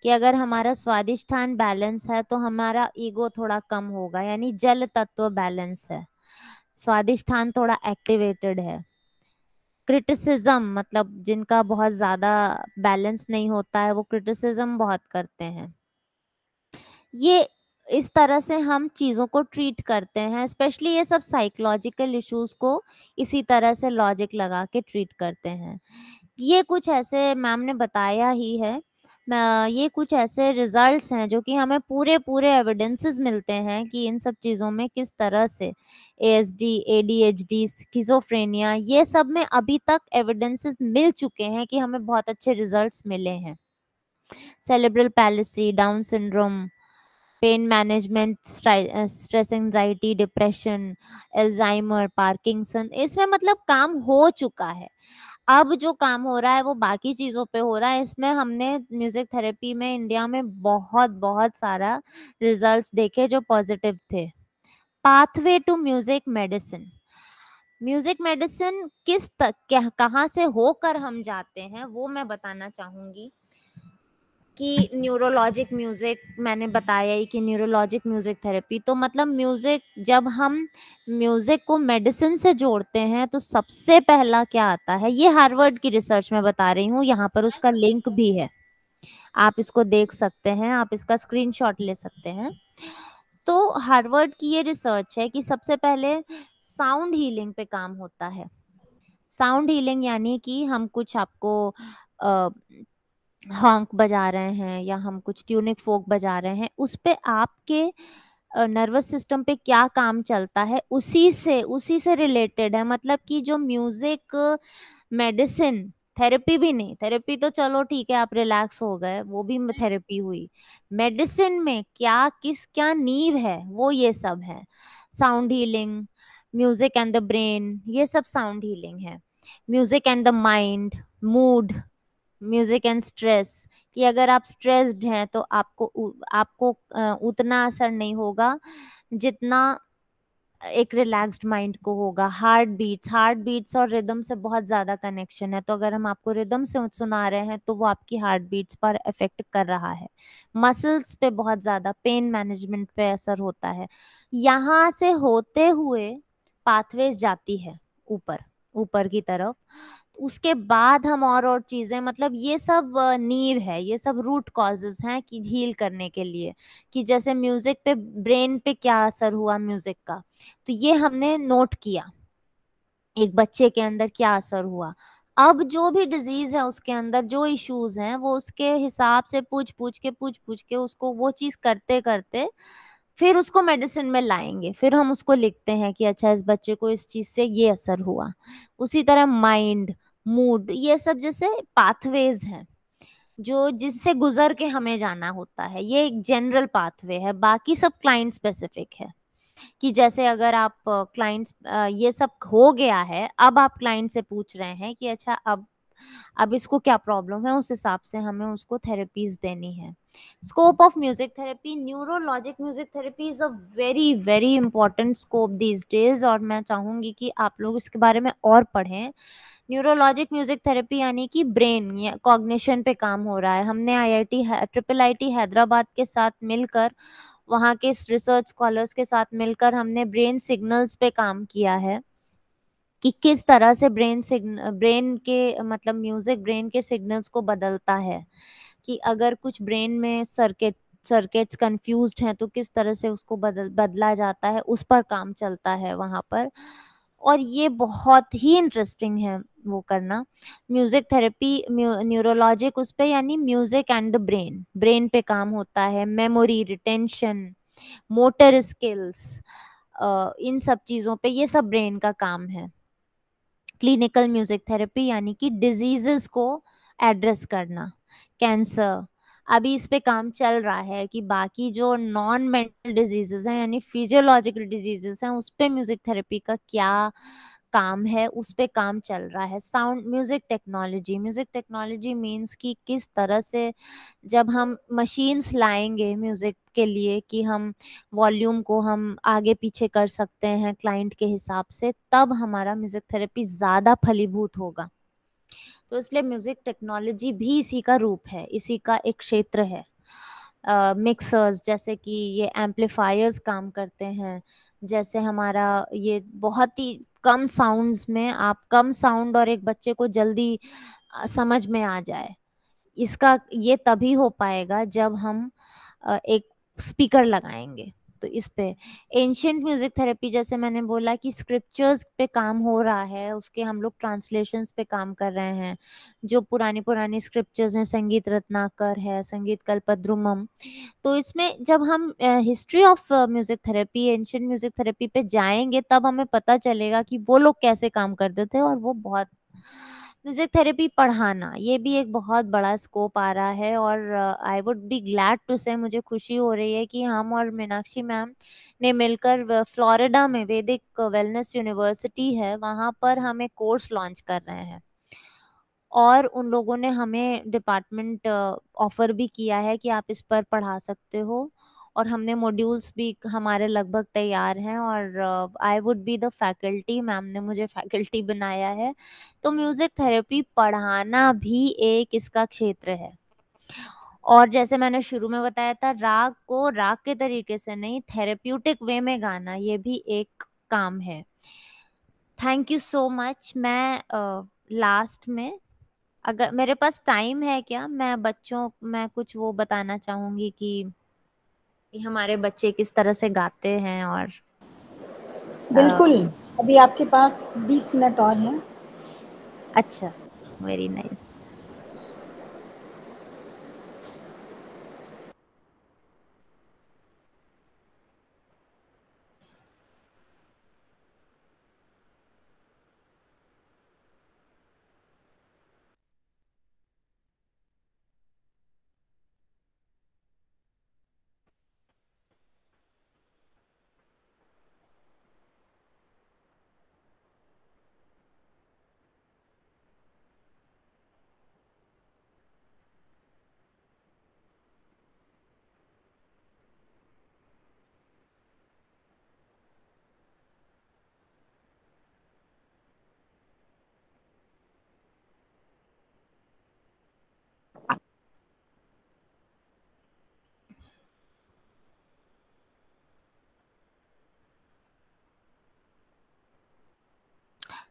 कि अगर हमारा स्वादिष्ठान बैलेंस है तो हमारा ईगो थोड़ा कम होगा, यानी जल तत्व बैलेंस है, स्वादिष्ठान थोड़ा एक्टिवेटेड है। क्रिटिसिज्म, मतलब जिनका बहुत ज्यादा बैलेंस नहीं होता है वो क्रिटिसिज्म बहुत करते हैं। ये इस तरह से हम चीज़ों को ट्रीट करते हैं, स्पेशली ये सब साइकोलॉजिकल इश्यूज को इसी तरह से लॉजिक लगा के ट्रीट करते हैं। ये कुछ ऐसे मैम ने बताया ही है, ये कुछ ऐसे रिजल्ट्स हैं जो कि हमें पूरे पूरे एविडेंसेस मिलते हैं कि इन सब चीज़ों में किस तरह से ASD, ADHD, स्किज़ोफ्रेनिया, ये सब में अभी तक एविडेंसेस मिल चुके हैं कि हमें बहुत अच्छे रिजल्ट्स मिले हैं। Cerebral policy, down syndrome, pain management, stress anxiety, depression, Alzheimer, Parkinson, इसमें मतलब काम हो चुका है। अब जो काम हो रहा है वो बाकी चीज़ों पे हो रहा है। इसमें हमने म्यूजिक थेरेपी में इंडिया में बहुत बहुत सारा रिजल्ट्स देखे जो पॉजिटिव थे। Pathway to music medicine, music medicine किस तक कहाँ से होकर हम जाते हैं वो मैं बताना चाहूंगी। कि न्यूरोलॉजिक म्यूजिक, मैंने बताया ही कि न्यूरोलॉजिक म्यूजिक थेरेपी, तो मतलब म्यूजिक, जब हम म्यूजिक को मेडिसिन से जोड़ते हैं तो सबसे पहला क्या आता है, ये हार्वर्ड की रिसर्च में बता रही हूँ, यहाँ पर उसका लिंक भी है, आप इसको देख सकते हैं, आप इसका स्क्रीनशॉट ले सकते हैं। तो हार्वर्ड की ये रिसर्च है कि सबसे पहले साउंड हीलिंग पे काम होता है। साउंड हीलिंग यानी कि हम कुछ आपको हॉन्क बजा रहे हैं या हम कुछ ट्यूनिक फोक बजा रहे हैं, उस पे आपके नर्वस सिस्टम पे क्या काम चलता है, उसी से रिलेटेड है। मतलब कि जो म्यूजिक मेडिसिन, थेरेपी भी नहीं, थेरेपी तो चलो ठीक है आप रिलैक्स हो गए, वो भी थेरेपी हुई। मेडिसिन में क्या नींव है, वो ये सब है। Sound healing, music and the brain, ये सब साउंड हीलिंग है। Music and the mind, mood, music and stress, कि अगर आप स्ट्रेस्ड हैं तो आपको उतना असर नहीं होगा जितना एक रिलैक्स्ड माइंड को होगा। हार्ट बीट्स और रिदम से बहुत ज्यादा कनेक्शन है, तो अगर हम आपको रिदम से सुना रहे हैं तो वो आपकी हार्ट बीट्स पर इफेक्ट कर रहा है। मसल्स पे बहुत ज्यादा, पेन मैनेजमेंट पे असर होता है। यहाँ से होते हुए पाथवेज जाती है ऊपर ऊपर की तरफ, उसके बाद हम और चीजें, मतलब ये सब नींव है, ये सब रूट कॉजेज हैं कि हील करने के लिए, कि जैसे म्यूजिक पे, ब्रेन पे क्या असर हुआ म्यूजिक का, तो ये हमने नोट किया एक बच्चे के अंदर क्या असर हुआ। अब जो भी डिजीज है उसके अंदर जो इश्यूज हैं, वो उसके हिसाब से पूछ पूछ के उसको वो चीज करते करते फिर उसको मेडिसिन में लाएंगे, फिर हम उसको लिखते हैं कि अच्छा इस बच्चे को इस चीज से ये असर हुआ। उसी तरह माइंड, मूड, ये सब जैसे पाथवेज हैं जो जिससे गुजर के हमें जाना होता है, ये एक जनरल पाथवे है, बाकी सब क्लाइंट स्पेसिफिक है। कि जैसे अगर आप क्लाइंट्स, ये सब हो गया है, अब आप क्लाइंट से पूछ रहे हैं कि अच्छा अब इसको क्या प्रॉब्लम है, उस हिसाब से हमें उसको थेरेपीज देनी है। Scope of music therapy, neurologic music therapy is a very very important scope these days, और मैं चाहूंगी कि आप लोग इसके बारे में और पढ़ें। न्यूरोलॉजिक म्यूजिक थेरेपी यानी कि ब्रेन या कॉग्निशन पे काम हो रहा है। हमने IIT हैदराबाद के साथ मिलकर, वहाँ के रिसर्च स्कॉलर्स के साथ मिलकर हमने ब्रेन सिग्नल्स पे काम किया है कि किस तरह से ब्रेन के, मतलब म्यूजिक ब्रेन के सिग्नल्स को बदलता है, कि अगर कुछ ब्रेन में सर्किट्स कंफ्यूज्ड हैं तो किस तरह से उसको बदला जाता है, उस पर काम चलता है वहाँ पर। और ये बहुत ही इंटरेस्टिंग है वो करना। म्यूजिक थेरेपी, न्यूरोलॉजिक उस पे, यानी म्यूजिक एंड द ब्रेन पे काम होता है। मेमोरी, रिटेंशन, मोटर स्किल्स, इन सब चीज़ों पे, ये सब ब्रेन का काम है। क्लिनिकल म्यूजिक थेरेपी यानी कि डिजीजेस को एड्रेस करना, कैंसर, अभी इस पे काम चल रहा है कि बाकी जो नॉन मेंटल डिजीजेस हैं यानी फिजियोलॉजिकल डिजीजेस हैं, उस पे म्यूजिक थेरेपी का क्या काम है, उस पे काम चल रहा है। साउंड म्यूजिक टेक्नोलॉजी मींस कि किस तरह से जब हम मशीन्स लाएंगे म्यूजिक के लिए कि हम वॉल्यूम को हम आगे पीछे कर सकते हैं क्लाइंट के हिसाब से, तब हमारा म्यूजिक थेरेपी ज़्यादा फलीभूत होगा। तो इसलिए म्यूजिक टेक्नोलॉजी भी इसी का रूप है, इसी का एक क्षेत्र है। मिक्सर्स, जैसे कि ये एम्पलीफायर्स काम करते हैं, जैसे हमारा ये बहुत ही कम साउंड्स में, आप कम साउंड और एक बच्चे को जल्दी समझ में आ जाए, इसका ये तभी हो पाएगा जब हम एक स्पीकर लगाएंगे। तो इस पे एंशियंट म्यूजिक थेरेपी, जैसे मैंने बोला कि स्क्रिप्चर्स पे काम हो रहा है, उसके हम लोग ट्रांसलेशंस पे काम कर रहे हैं। जो पुरानी स्क्रिप्चर्स हैं, संगीत रत्नाकर है, संगीत कल्पद्रुमम, तो इसमें जब हम history of music therapy, ancient music therapy पे जाएंगे, तब हमें पता चलेगा कि वो लोग कैसे काम करते थे। और वो बहुत, म्यूजिक थेरेपी पढ़ाना, ये भी एक बहुत बड़ा स्कोप आ रहा है। और I would be glad to say, मुझे खुशी हो रही है कि हम और मीनाक्षी मैम ने मिलकर फ्लोरिडा में वैदिक वेलनेस यूनिवर्सिटी है, वहाँ पर हम एक कोर्स लॉन्च कर रहे हैं। और उन लोगों ने हमें डिपार्टमेंट ऑफर भी किया है कि आप इस पर पढ़ा सकते हो, और हमने मॉड्यूल्स भी हमारे लगभग तैयार हैं। और I would be the faculty, ma'am ने मुझे फैकल्टी बनाया है। तो म्यूजिक थेरेपी पढ़ाना भी एक इसका क्षेत्र है। और जैसे मैंने शुरू में बताया था, राग को राग के तरीके से नहीं, थेरेप्यूटिक वे में गाना, ये भी एक काम है। Thank you so much. मैं लास्ट में, अगर मेरे पास टाइम है क्या, मैं कुछ वो बताना चाहूंगी कि हमारे बच्चे किस तरह से गाते हैं। और बिल्कुल, अभी आपके पास 20 मिनट और हैं। अच्छा, वेरी नाइस।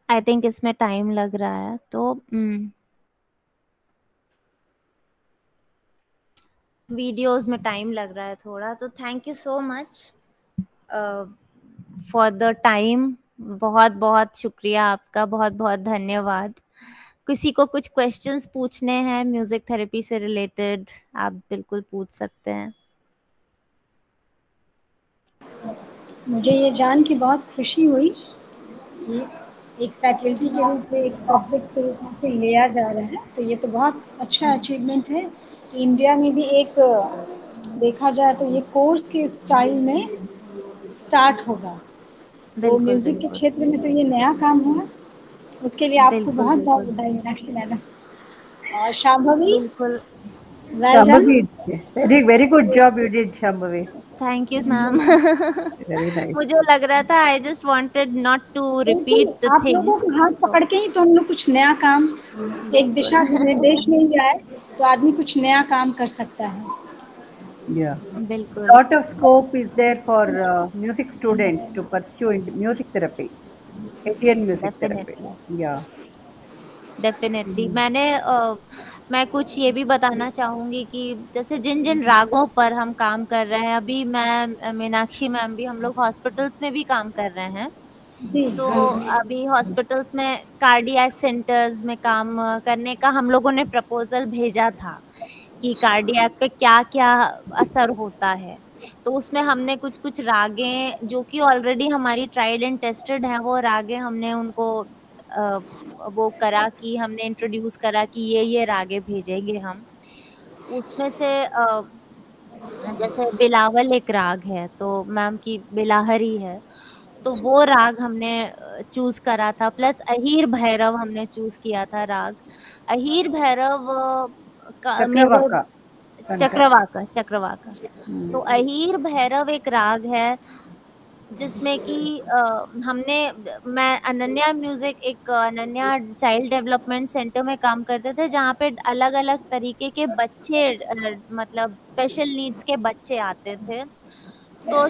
आई थिंक इसमें टाइम लग रहा है, तो वीडियोस में टाइम लग रहा है थोड़ा। तो thank you so much for the time. बहुत बहुत शुक्रिया आपका, बहुत बहुत धन्यवाद। किसी को कुछ क्वेश्चंस पूछने हैं म्यूजिक थेरेपी से रिलेटेड, आप बिल्कुल पूछ सकते हैं। मुझे ये जान के बहुत खुशी हुई कि एक फैकल्टी के रूप में एक सब्जेक्ट के रूप में से लिया जा रहा है, तो ये तो बहुत अच्छा अचीवमेंट है कि इंडिया में भी एक, देखा जाए तो ये कोर्स के स्टाइल में स्टार्ट होगा। तो बिल्कुल म्यूजिक के बिल्कुल क्षेत्र में तो ये नया काम हुआ, उसके लिए आपको बिल्कुल बहुत बहुत बिल्कुल बधाई मीनाक्षी मैडम। और शांभवी, बिल्कुल। Well done. Shambhavi, very good job you did, Shambhavi. Thank you ma'am. Very nice. मुझे लग रहा था, I just wanted not to बिल्कुल, रिपीट द आप लोगों थिंग्स। को हाथ तो पकड़ के ही तो हम लोग कुछ नया काम, एक बिल्कुल। दिशा निर्देश मिल जाए तो आदमी कुछ नया काम कर सकता है। Yeah. बिल्कुल Lot of scope is there for music students to pursue in music therapy, Indian music therapy. Definitely Yeah. Definitely. मैं कुछ ये भी बताना चाहूंगी कि जैसे जिन जिन रागों पर हम काम कर रहे हैं, अभी मैं मीनाक्षी मैम भी, हम लोग हॉस्पिटल्स में भी काम कर रहे हैं। जी तो हाँ। अभी हॉस्पिटल्स में कार्डियक सेंटर्स में काम करने का हम लोगों ने प्रपोजल भेजा था कि कार्डियक पे क्या क्या असर होता है। तो उसमें हमने कुछ कुछ रागें जो कि ऑलरेडी हमारी ट्राइड एंड टेस्टेड हैं, वो रागें हमने उनको अ, वो करा कि हमने इंट्रोड्यूस करा कि ये रागें भेजेंगे हम। उसमें से जैसे बिलावल एक राग है, तो मैम की बिलाहरी है, तो वो राग हमने चूज करा था। प्लस अहीर भैरव हमने चूज किया था राग। अहीर भैरव मेरे Chakravaka. Kanka. चक्रवाका चक्रवाका। तो Hmm. अहीर भैरव एक राग है जिसमें कि मैं अनन्या म्यूजिक, एक अनन्या चाइल्ड डेवलपमेंट सेंटर में काम करते थे, जहाँ पे अलग अलग तरीके के बच्चे, मतलब स्पेशल नीड्स के बच्चे आते थे। तो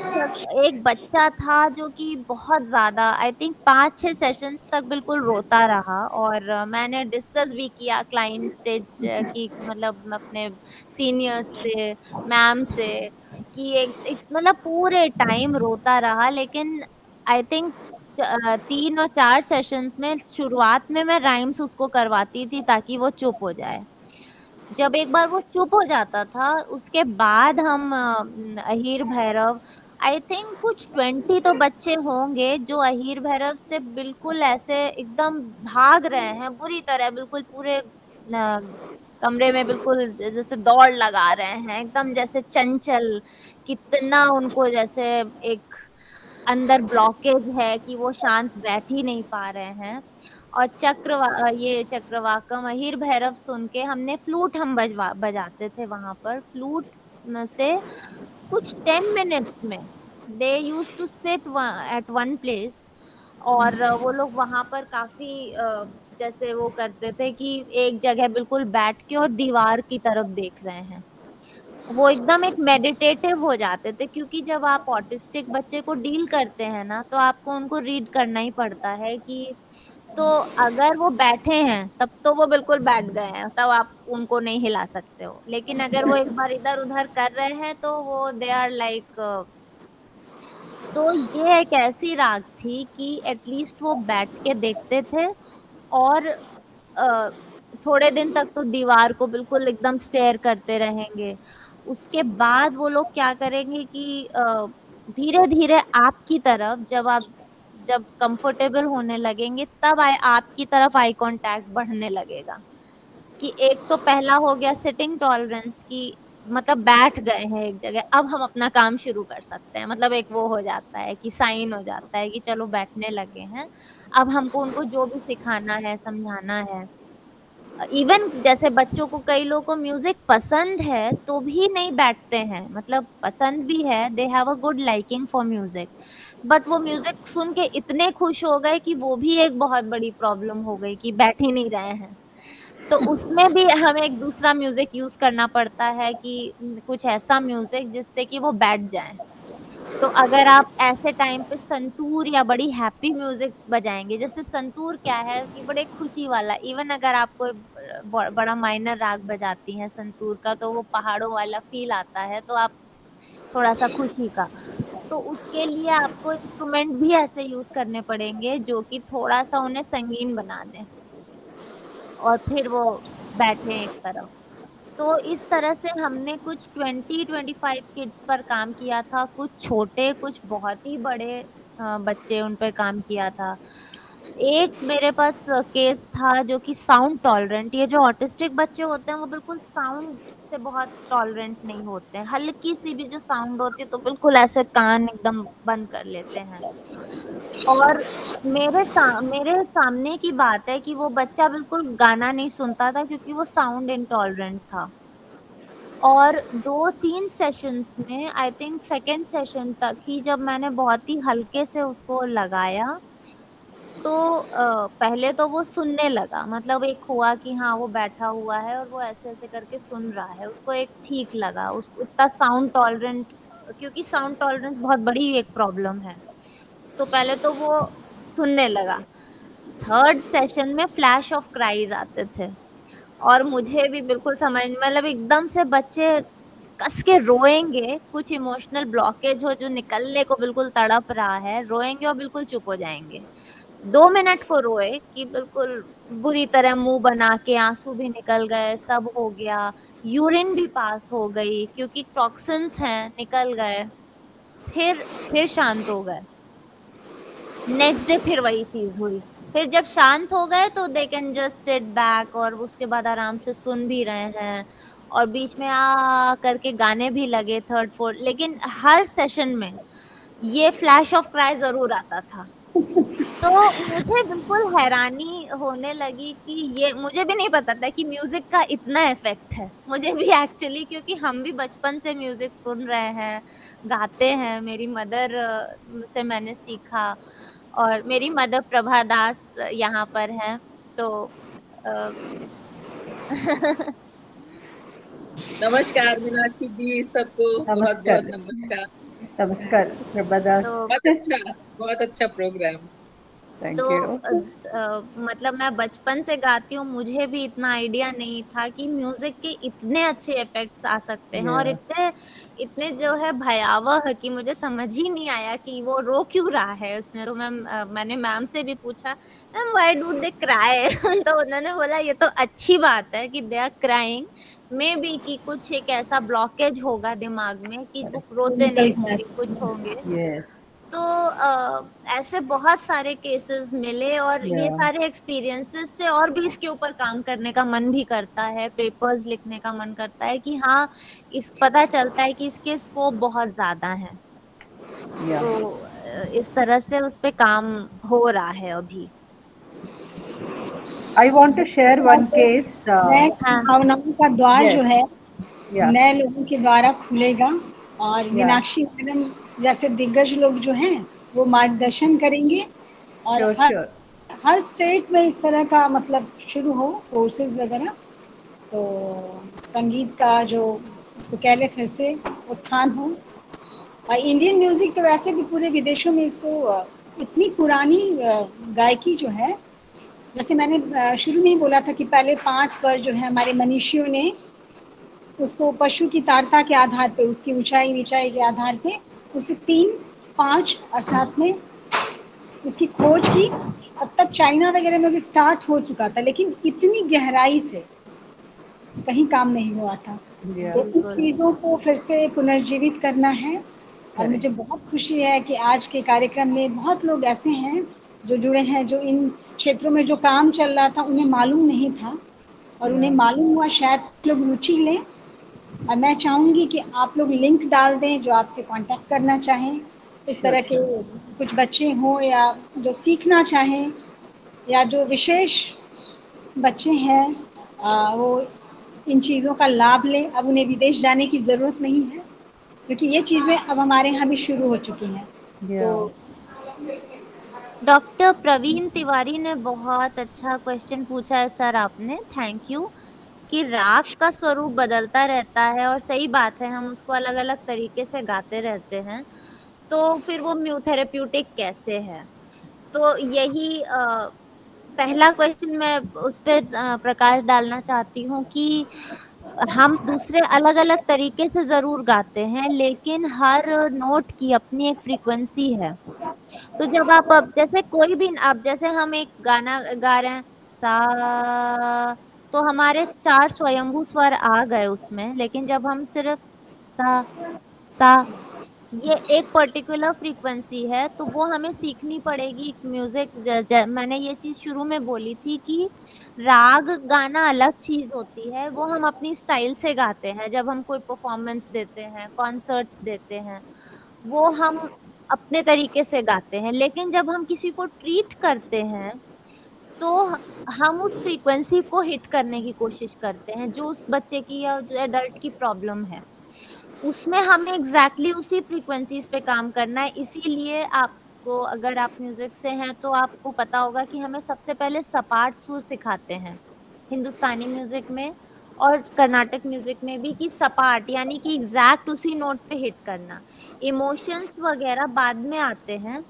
एक बच्चा था जो कि बहुत ज्यादा, आई थिंक 5-6 सेशंस तक बिल्कुल रोता रहा। और मैंने डिस्कस भी किया क्लाइंट की, मतलब अपने सीनियर्स से, मैम से, कि एक मतलब पूरे टाइम रोता रहा। लेकिन आई थिंक 3 और 4 सेशंस में शुरुआत में मैं राइम्स उसको करवाती थी ताकि वो चुप हो जाए। जब एक बार वो चुप हो जाता था, उसके बाद हम अहीर भैरव, आई थिंक कुछ 20 तो बच्चे होंगे जो अहीर भैरव से बिल्कुल ऐसे एकदम भाग रहे हैं बुरी तरह, बिल्कुल पूरे कमरे में बिल्कुल जैसे दौड़ लगा रहे हैं, एकदम जैसे चंचल, कितना उनको जैसे एक अंदर ब्लॉकेज है कि वो शांत बैठ ही नहीं पा रहे हैं। और ये चक्रवाकम अहीर भैरव सुन के हमने फ्लूट हम बजाते थे वहां पर। फ्लूट में से कुछ 10 मिनट्स में they use to sit at one place. और वो लोग वहां पर काफी जैसे वो करते थे कि एक जगह बिल्कुल बैठ के और दीवार की तरफ देख रहे हैं। वो एकदम एक मेडिटेटिव हो जाते थे, क्योंकि जब आप ऑटिस्टिक बच्चे को डील करते हैं ना, तो आपको उनको रीड करना ही पड़ता है कि तो अगर वो बैठे हैं तब तो वो बिल्कुल बैठ गए हैं, तब आप उनको नहीं हिला सकते हो। लेकिन अगर वो एक बार इधर उधर कर रहे हैं तो वो दे आर लाइक, तो ये एक ऐसी राग थी कि एटलीस्ट वो बैठ के देखते थे, और थोड़े दिन तक तो दीवार को बिल्कुल एकदम स्टेयर करते रहेंगे। उसके बाद वो लोग क्या करेंगे कि धीरे-धीरे आपकी तरफ, जब कंफर्टेबल होने लगेंगे, तब आपकी तरफ आई कांटेक्ट बढ़ने लगेगा। कि एक तो पहला हो गया सिटिंग टॉलरेंस की, मतलब बैठ गए हैं एक जगह, अब हम अपना काम शुरू कर सकते हैं, मतलब एक वो हो जाता है कि साइन हो जाता है कि चलो बैठने लगे हैं, अब हमको उनको जो भी सिखाना है, समझाना है। इवन जैसे बच्चों को, कई लोगों को म्यूजिक पसंद है तो भी नहीं बैठते हैं, मतलब पसंद भी है, they have a good liking for music, but वो म्यूजिक सुन के इतने खुश हो गए कि वो भी एक बहुत बड़ी प्रॉब्लम हो गई कि बैठ ही नहीं रहे हैं। तो उसमें भी हमें एक दूसरा म्यूजिक यूज करना पड़ता है कि कुछ ऐसा म्यूजिक जिससे कि वो बैठ जाए। तो अगर आप ऐसे टाइम पे संतूर या बड़ी हैप्पी म्यूजिक बजाएंगे, जैसे संतूर क्या है कि बड़े खुशी वाला, इवन अगर आप कोई बड़ा माइनर राग बजाती हैं संतूर का, तो वो पहाड़ों वाला फील आता है, तो आप थोड़ा सा खुशी का, तो उसके लिए आपको इंस्ट्रूमेंट भी ऐसे यूज करने पड़ेंगे जो कि थोड़ा सा उन्हें संगीन बना दें, और फिर वो बैठे एक तरफ। तो इस तरह से हमने कुछ 20-25 किड्स पर काम किया था, कुछ छोटे, कुछ बहुत ही बड़े बच्चे, उन पर काम किया था। एक मेरे पास केस था जो कि साउंड टॉलरेंट, ये जो ऑटिस्टिक बच्चे होते हैं वो बिल्कुल साउंड से बहुत टॉलरेंट नहीं होते हैं, हल्की सी भी जो साउंड होती है तो बिल्कुल ऐसे कान एकदम बंद कर लेते हैं। और मेरे सामने की बात है कि वो बच्चा बिल्कुल गाना नहीं सुनता था क्योंकि वो साउंड इंटॉलरेंट था। और 2-3 सेशंस में, आई थिंक सेकंड सेशन तक ही, जब मैंने बहुत ही हल्के से उसको लगाया, तो पहले तो वो सुनने लगा, मतलब एक हुआ कि हाँ, वो बैठा हुआ है और वो ऐसे-ऐसे करके सुन रहा है, उसको एक ठीक लगा, उसको इतना साउंड टॉलरेंट, क्योंकि साउंड टॉलरेंस बहुत बड़ी एक प्रॉब्लम है। तो पहले तो वो सुनने लगा। थर्ड सेशन में फ्लैश ऑफ क्राइज़ आते थे, और मुझे भी बिल्कुल समझ, मतलब एकदम से बच्चे कस के रोएँगे, कुछ इमोशनल ब्लॉकेज हो जो निकलने को बिल्कुल तड़प रहा है, रोएँगे और बिल्कुल चुप हो जाएँगे। 2 मिनट को रोए कि बिल्कुल बुरी तरह मुँह बना के, आँसू भी निकल गए, सब हो गया, यूरिन भी पास हो गई क्योंकि टॉक्सिन्स हैं, निकल गए, फिर शांत हो गए। नेक्स्ट डे फिर वही चीज़ हुई। फिर जब शांत हो गए तो they can just sit back, और उसके बाद आराम से सुन भी रहे हैं, और बीच में करके गाने भी लगे थर्ड फोर्थ, लेकिन हर सेशन में ये फ्लैश ऑफ क्राई ज़रूर आता था। तो मुझे बिल्कुल हैरानी होने लगी कि ये, मुझे भी नहीं पता था कि म्यूज़िक का इतना इफ़ेक्ट है। मुझे भी एक्चुअली, क्योंकि हम भी बचपन से म्यूज़िक सुन रहे हैं, गाते हैं, मेरी मदर से मैंने सीखा, और मेरी मदर प्रभा दास यहाँ पर हैं, तो अ, नमस्कार मीनाक्षी जी, सबको बहुत बहुत नमस्कार नमस्कार। नमस्कार प्रभादास, तो बहुत अच्छा प्रोग्राम। थैंक तो यू। मतलब मैं बचपन से गाती हूँ, मुझे भी इतना आइडिया नहीं था कि म्यूजिक के इतने अच्छे इफेक्ट्स आ सकते हैं, और इतने इतने जो है भयावह कि मुझे समझ ही नहीं आया कि वो रो क्यों रहा है उसमें। तो मैंने मैम से भी पूछा, ma'am why do they cry तो उन्होंने बोला ये तो अच्छी बात है कि they are crying, maybe कि कुछ एक ऐसा ब्लॉकेज होगा दिमाग में कि वो रोते नहीं होंगे, कुछ होंगे। यस, तो ऐसे बहुत सारे केसेस मिले, और ये सारे एक्सपीरियंसेस से और भी इसके ऊपर काम करने का मन भी करता है, पेपर्स लिखने का मन करता है कि हाँ, पता चलता है कि इसके स्कोप बहुत ज़्यादा हैं। तो इस तरह से उस पे काम हो रहा है अभी। I want to share one case. नए भावनाओं का द्वार Yes. जो है Yeah. नए लोगों के द्वारा खुलेगा, और मीनाक्षी मैडम जैसे दिग्गज लोग जो हैं वो मार्गदर्शन करेंगे, और Sure. हर स्टेट में इस तरह का मतलब शुरू हो कोर्सेज वगैरह। तो संगीत का जो उसको कह ले फिर से उत्थान हो। और इंडियन म्यूज़िक तो वैसे भी पूरे विदेशों में इसको इतनी पुरानी गायकी जो है, जैसे मैंने शुरू में ही बोला था कि पहले 5 स्वर जो है हमारे मनीषियों ने उसको पशु की तारता के आधार पे, उसकी ऊंचाई नीचाई के आधार पे उसे 3, 5 और 7 में इसकी खोज की। अब तक चाइना वगैरह में भी स्टार्ट हो चुका था, लेकिन इतनी गहराई से कहीं काम नहीं हुआ था। तो इन चीज़ों को फिर से पुनर्जीवित करना है। और मुझे बहुत खुशी है कि आज के कार्यक्रम में बहुत लोग ऐसे हैं जो जुड़े हैं, जो इन क्षेत्रों में जो काम चल रहा था उन्हें मालूम नहीं था, और उन्हें मालूम हुआ, शायद लोग रुचि लें। और मैं चाहूँगी कि आप लोग लिंक डाल दें जो आपसे कांटेक्ट करना चाहें, इस तरह के कुछ बच्चे हों या जो सीखना चाहें, या जो विशेष बच्चे हैं वो इन चीज़ों का लाभ लें। अब उन्हें विदेश जाने की ज़रूरत नहीं है, क्योंकि ये चीज़ें अब हमारे यहाँ भी शुरू हो चुकी हैं। तो डॉक्टर प्रवीण तिवारी ने बहुत अच्छा क्वेश्चन पूछा है सर आपने, थैंक यू। कि राग का स्वरूप बदलता रहता है, और सही बात है, हम उसको अलग अलग तरीके से गाते रहते हैं, तो फिर वो म्यूथेरेप्यूटिक कैसे है? तो यही पहला क्वेश्चन मैं उस पर प्रकाश डालना चाहती हूँ कि हम दूसरे अलग अलग तरीके से जरूर गाते हैं, लेकिन हर नोट की अपनी एक फ्रीक्वेंसी है। तो जब आप अब जैसे कोई भी, अब जैसे हम एक गाना गा रहे हैं सा, तो हमारे 4 स्वयंभू स्वर आ गए उसमें, लेकिन जब हम सिर्फ सा ये एक पर्टिकुलर फ्रीक्वेंसी है, तो वो हमें सीखनी पड़ेगी म्यूजिक। मैंने ये चीज शुरू में बोली थी कि राग गाना अलग चीज होती है, वो हम अपनी स्टाइल से गाते हैं। जब हम कोई परफॉर्मेंस देते हैं, कॉन्सर्ट्स देते हैं, वो हम अपने तरीके से गाते हैं। लेकिन जब हम किसी को ट्रीट करते हैं तो हम उस फ्रीक्वेंसी को हिट करने की कोशिश करते हैं, जो उस बच्चे की या जो एडल्ट की प्रॉब्लम है, उसमें हमें एग्जैक्टली उसी फ्रीक्वेंसीज पे काम करना है। इसीलिए आपको, अगर आप म्यूजिक से हैं तो आपको पता होगा कि हमें सबसे पहले सपाट सुर सिखाते हैं हिंदुस्तानी म्यूजिक में और कर्नाटक म्यूजिक में भी, कि सपाट यानी कि एग्जैक्ट उसी नोट पे हिट करना। इमोशंस वगैरह बाद में आते हैं,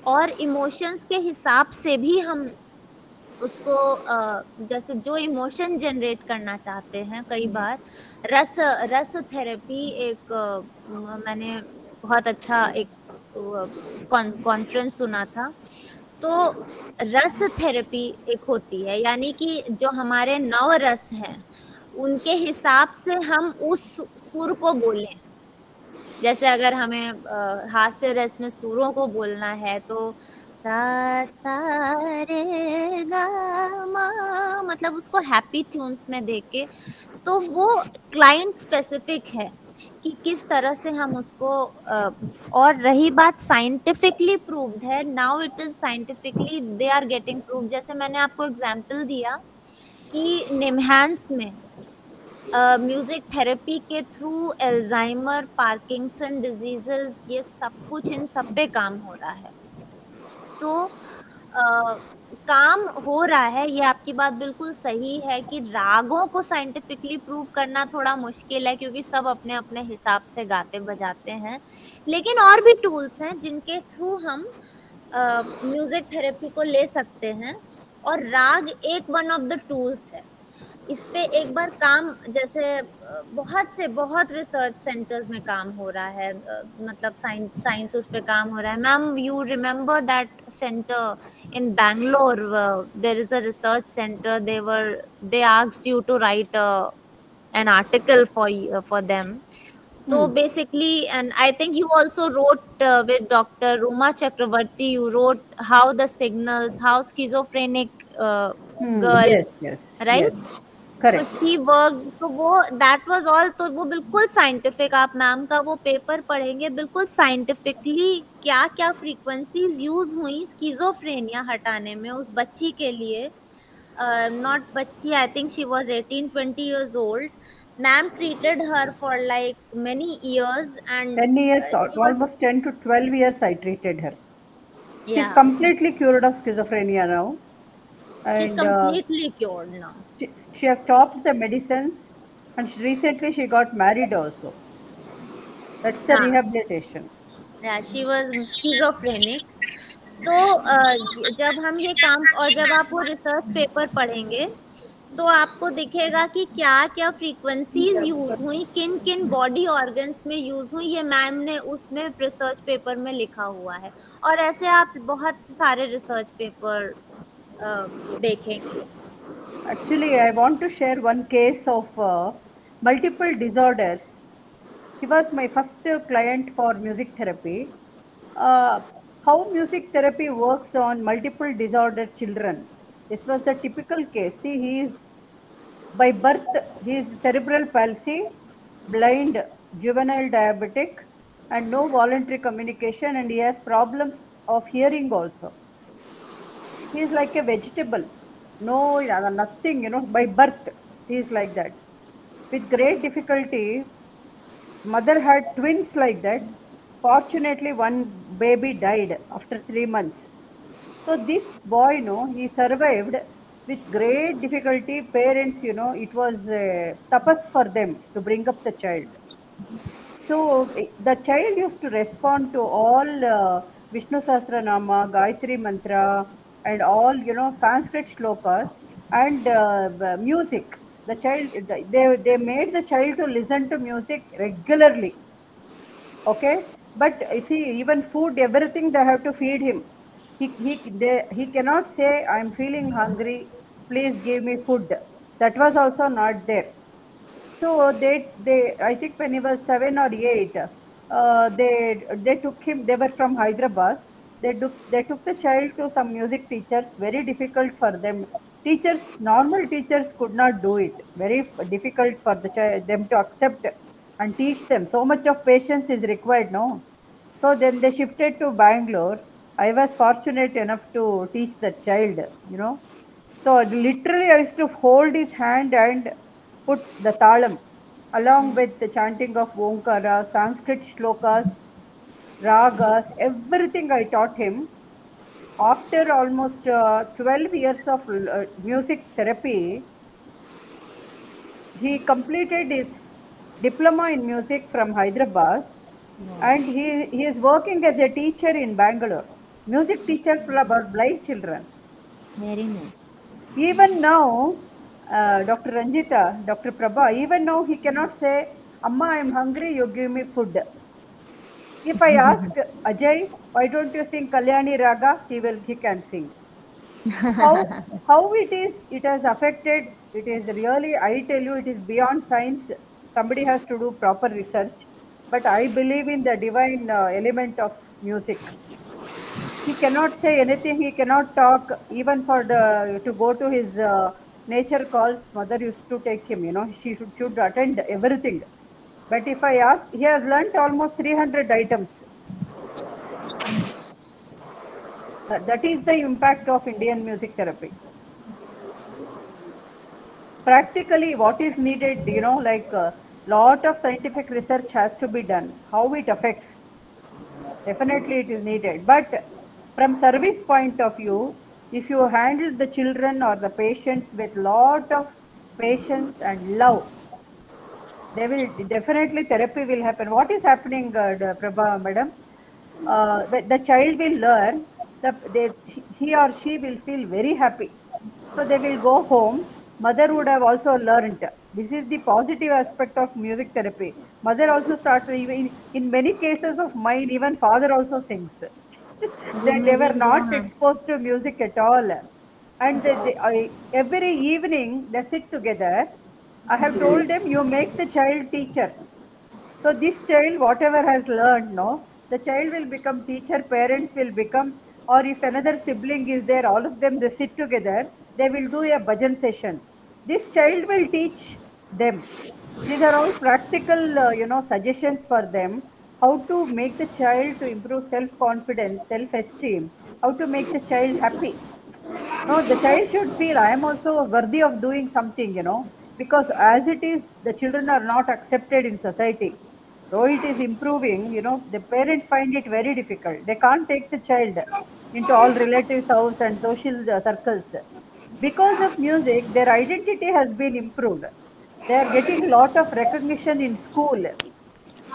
और इमोशंस के हिसाब से भी हम उसको जैसे जो इमोशन जनरेट करना चाहते हैं, कई बार रस थेरेपी एक मैंने बहुत अच्छा एक कॉन्फ्रेंस सुना था। तो रस थेरेपी एक होती है, यानी कि जो हमारे 9 रस हैं उनके हिसाब से हम उस सुर को बोलें। जैसे अगर हमें हास्य रस में सुरों को बोलना है तो सा सा रे गा मा, मतलब उसको हैप्पी ट्यून्स में देके, तो वो क्लाइंट स्पेसिफिक है कि किस तरह से हम उसको और रही बात साइंटिफिकली प्रूव्ड है, now it is scientifically they are getting proved. जैसे मैंने आपको एग्जांपल दिया कि निमहांस में म्यूजिक थेरेपी के थ्रू अल्जाइमर, पार्किंसन डिजीजेस, ये सब कुछ, इन सब पे काम हो रहा है। तो काम हो रहा है, ये आपकी बात बिल्कुल सही है कि रागों को साइंटिफिकली प्रूव करना थोड़ा मुश्किल है, क्योंकि सब अपने अपने हिसाब से गाते बजाते हैं। लेकिन और भी टूल्स हैं जिनके थ्रू हम म्यूजिक थेरेपी को ले सकते हैं, और राग एक वन ऑफ द टूल्स है। इस पे एक बार काम, जैसे बहुत रिसर्च सेंटर्स में काम हो रहा है, मतलब साइंस उस पे काम हो रहा है। Ma'am, you remember that centre in Bangalore, there is a research centre, they asked you to write an article for them. So basically, and I think you also wrote with Dr. Ruma Chakravarti, you wrote how the signals, how schizophrenic girl, yes, right? yes, correct. So she worked, तो वो that was all, तो वो बिल्कुल scientific, आप ma'am का वो paper पढ़ेंगे, बिल्कुल साइंटिफिकली क्या क्या फ्रीक्वेंसीज यूज हुई स्किज़ोफ्रेनिया हटाने में उस बच्ची के लिए। नॉट बच्ची, I think she was 18-20 years old. Ma'am treated her for like many years, and 10 years, she was, almost 10 to 12 years I treated her. She's yeah, completely cured of schizophrenia now. she's And completely cured now. she has stopped the medicines. and recently she got married also. That's the हाँ, rehabilitation. She was schizophrenic. तो जब हम ये काम और जब आप वो रिसर्च पेपर पढ़ेंगे तो आपको दिखेगा कि क्या-क्या फ्रीक्वेंसीज यूज हुई, किन-किन बॉडी ऑर्गन्स में यूज हुई, ये मैम ने उसमें रिसर्च पेपर में लिखा हुआ है। और ऐसे आप बहुत सारे रिसर्च पेपर देखेंगे। Actually, I want to share one case of multiple disorders. He was my first client for music therapy. How music therapy works on multiple disordered children. This was the typical case. See, he is by birth, he is cerebral palsy, blind, juvenile diabetic, and no voluntary communication, and he has problems of hearing also. He is like a vegetable. No, nothing, by birth, he is like that. With great difficulty, mother had twins like that. Fortunately, one baby died after 3 months. So this boy, he survived with great difficulty. Parents, it was tapas for them to bring up the child. So the child used to respond to all Vishnu Sahasranama, Gayatri Mantra, and all Sanskrit shlokas and music. The child, they made the child to listen to music regularly. Okay, but you see, even food, everything they have to feed him. He cannot say, "I'm feeling hungry. Please give me food." That was also not there. So they I think when he was 7 or 8, they took him. They were from Hyderabad. They took the child to some music teachers. Very difficult for them. Teachers, normal teachers could not do it. Very difficult for the child them to accept and teach them. So much of patience is required, no? So then they shifted to Bangalore. I was fortunate enough to teach the child. So literally, I used to hold his hand and put the talam along with the chanting of Omkara, Sanskrit shlokas, ragas, everything I taught him. After almost 12 years of music therapy, he completed his diploma in music from Hyderabad, and he is working as a teacher in Bangalore. Music teacher for about blind children. Very nice. Even now, Dr. Ranjita, Dr. Prabha, even now he cannot say, "Amma, I'm hungry, you give me food." If I ask Ajay, "Why don't you sing Kalyani Raga?" he can sing. How it has affected, it is really, I tell you, it is beyond science. Somebody has to do proper research. But I believe in the divine element of music. He cannot say anything, he cannot talk, even to go to his nature calls. Mother used to take him, she should attend everything. But if I ask, he has learnt almost 300 items. That is the impact of Indian music therapy. Practically, what is needed, like a lot of scientific research has to be done. How it affects, definitely it is needed. But from service point of view, if you handle the children or the patients with lot of patience and love, they will definitely, therapy will happen. What is happening, Prabha madam? The child will learn that he or she will feel very happy. So they will go home. Mother would have also learned. This is the positive aspect of music therapy. Mother also started, even in many cases of mine, even father also sings. They were not exposed to music at all. And every evening they sit together. I have told them, you make the child teacher. So this child, whatever has learned, the child will become teacher, parents will become, or if another sibling is there, all of them, they sit together, they will do a bhajan session. This child will teach them. These are all practical, suggestions for them, how to make the child to improve self-confidence, self-esteem, how to make the child happy. No, the child should feel, I am also worthy of doing something, because as it is, the children are not accepted in society. Though it is improving, the parents find it very difficult. They can't take the child into all relatives' house and social circles. Because of music, their identity has been improved. they are getting a lot of recognition in school.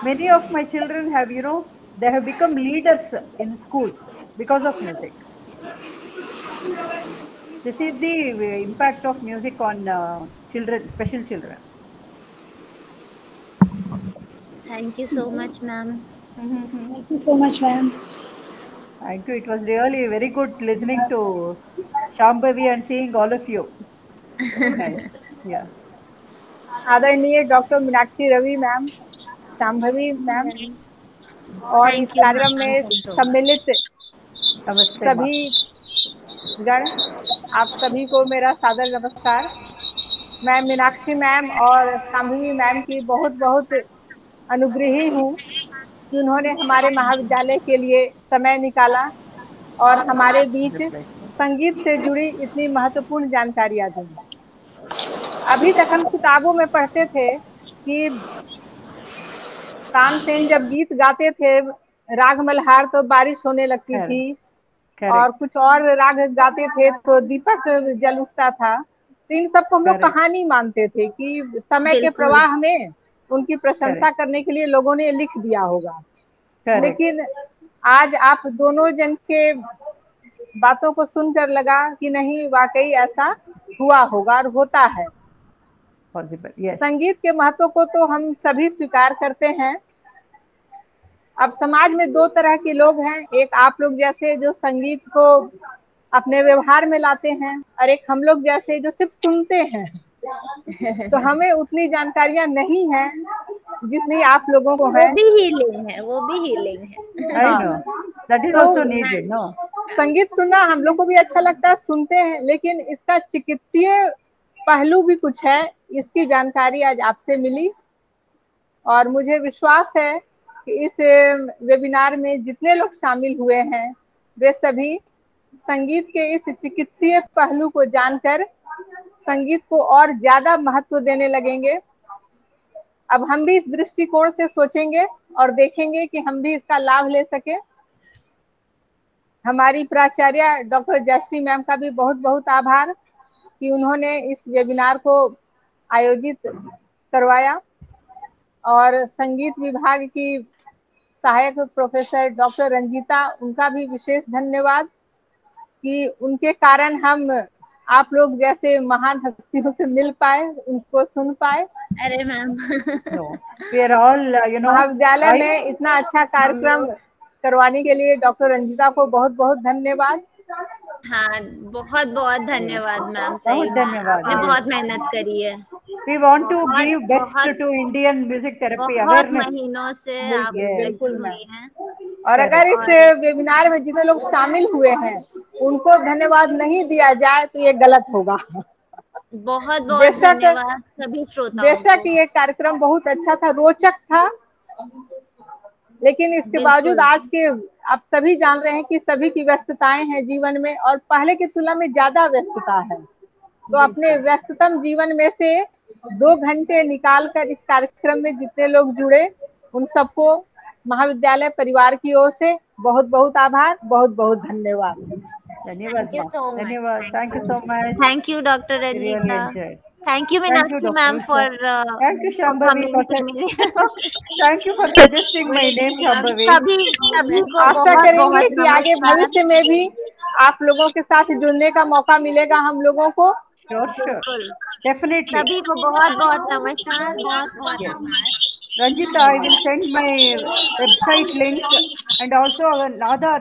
Many of my children have, they have become leaders in schools because of music. This is the impact of music on children, special children. Thank you so much, ma'am. Thank you so much, ma'am. Thank you. It was really very good listening to Shambhavi and seeing all of you. Nice. Yeah. आदरणीय doctor Meenakshi Ravi ma'am, Shambhavi ma'am और इस Thank you, कार्यक्रम ma'am. में Thank you so much. सम्मिलित नमस्ते माँ। सभी गण, आप सभी को मेरा सादर नमस्कार। मैं मीनाक्षी मैम और शांभवी मैम की बहुत बहुत अनुग्रही हूँ कि उन्होंने हमारे महाविद्यालय के लिए समय निकाला और हमारे बीच संगीत से जुड़ी इतनी महत्वपूर्ण जानकारियां दी। अभी तक हम किताबों में पढ़ते थे कि तानसेन जब गीत गाते थे राग मल्हार तो बारिश होने लगती थी, और कुछ और राग गाते थे तो दीपक जल उठता था। तो इन सबको हम लोग कहानी मानते थे कि समय के प्रवाह में उनकी प्रशंसा करने के लिए लोगों ने लिख दिया होगा। लेकिन आज आप दोनों जन के बातों को सुनकर लगा कि नहीं, वाकई ऐसा हुआ होगा और होता है। संगीत के महत्व को तो हम सभी स्वीकार करते हैं। अब समाज में दो तरह के लोग हैं, एक आप लोग जैसे जो संगीत को अपने व्यवहार में लाते हैं, और एक हम लोग जैसे जो सिर्फ सुनते हैं। तो हमें उतनी जानकारियां नहीं है जितनी आप लोगों को है। वो भी हीलिंग है, वो भी हीलिंग है। I know. That is also needed, no? संगीत सुनना हम लोग को भी अच्छा लगता है, सुनते हैं, लेकिन इसका चिकित्सीय पहलू भी कुछ है। इसकी जानकारी आज आपसे मिली और मुझे विश्वास है कि इस वेबिनार में जितने लोग शामिल हुए हैं वे सभी संगीत के इस चिकित्सीय पहलू को जानकर संगीत को और ज्यादा महत्व देने लगेंगे। अब हम भी इस दृष्टिकोण से सोचेंगे और देखेंगे कि हम भी इसका लाभ ले सके। हमारी प्राचार्य डॉक्टर जयश्री मैम का भी बहुत बहुत आभार कि उन्होंने इस वेबिनार को आयोजित करवाया, और संगीत विभाग की सहायक प्रोफेसर डॉक्टर रंजीता, उनका भी विशेष धन्यवाद कि उनके कारण हम आप लोग जैसे महान हस्तियों से मिल पाए, उनको सुन पाए। अरे मैम, महाविद्यालय में इतना अच्छा कार्यक्रम करवाने के लिए डॉक्टर रंजीता को बहुत बहुत धन्यवाद। हाँ, बहुत बहुत धन्यवाद मैम। बहुत धन्यवाद, आपने बहुत मेहनत करी है। We want to give best to Indian music therapy awareness. महीनों से आप बिल्कुल हैं। और अगर इस वेबिनार में जितने लोग शामिल हुए हैं उनको धन्यवाद नहीं दिया जाए तो ये गलत होगा। बहुत बहुत धन्यवाद सभी श्रोताओं को। बेशक ये कार्यक्रम बहुत अच्छा था, रोचक था, लेकिन इसके बावजूद आज के आप सभी जान रहे हैं कि सभी की व्यस्तताएं हैं जीवन में, और पहले की तुलना में ज्यादा व्यस्तता है। तो अपने व्यस्ततम जीवन में से 2 घंटे निकालकर इस कार्यक्रम में जितने लोग जुड़े उन सबको महाविद्यालय परिवार की ओर से बहुत बहुत आभार, बहुत बहुत धन्यवाद। धन्यवाद, धन्यवाद। Thank you so much. Thank you, Dr. Ranjita. Thank you, Meenakshi ma'am, for thank you, Shambhavi, thank you for suggesting my name, Shambhavi. सभी को आशा करेंगे कि आगे भविष्य में भी आप लोगों के साथ जुड़ने का मौका मिलेगा हम लोगों को। Sure. Definitely. सभी को बहुत बहुत नमस्कार, बहुत बहुत आभार। Ranjita, I will send my website link and also our Nada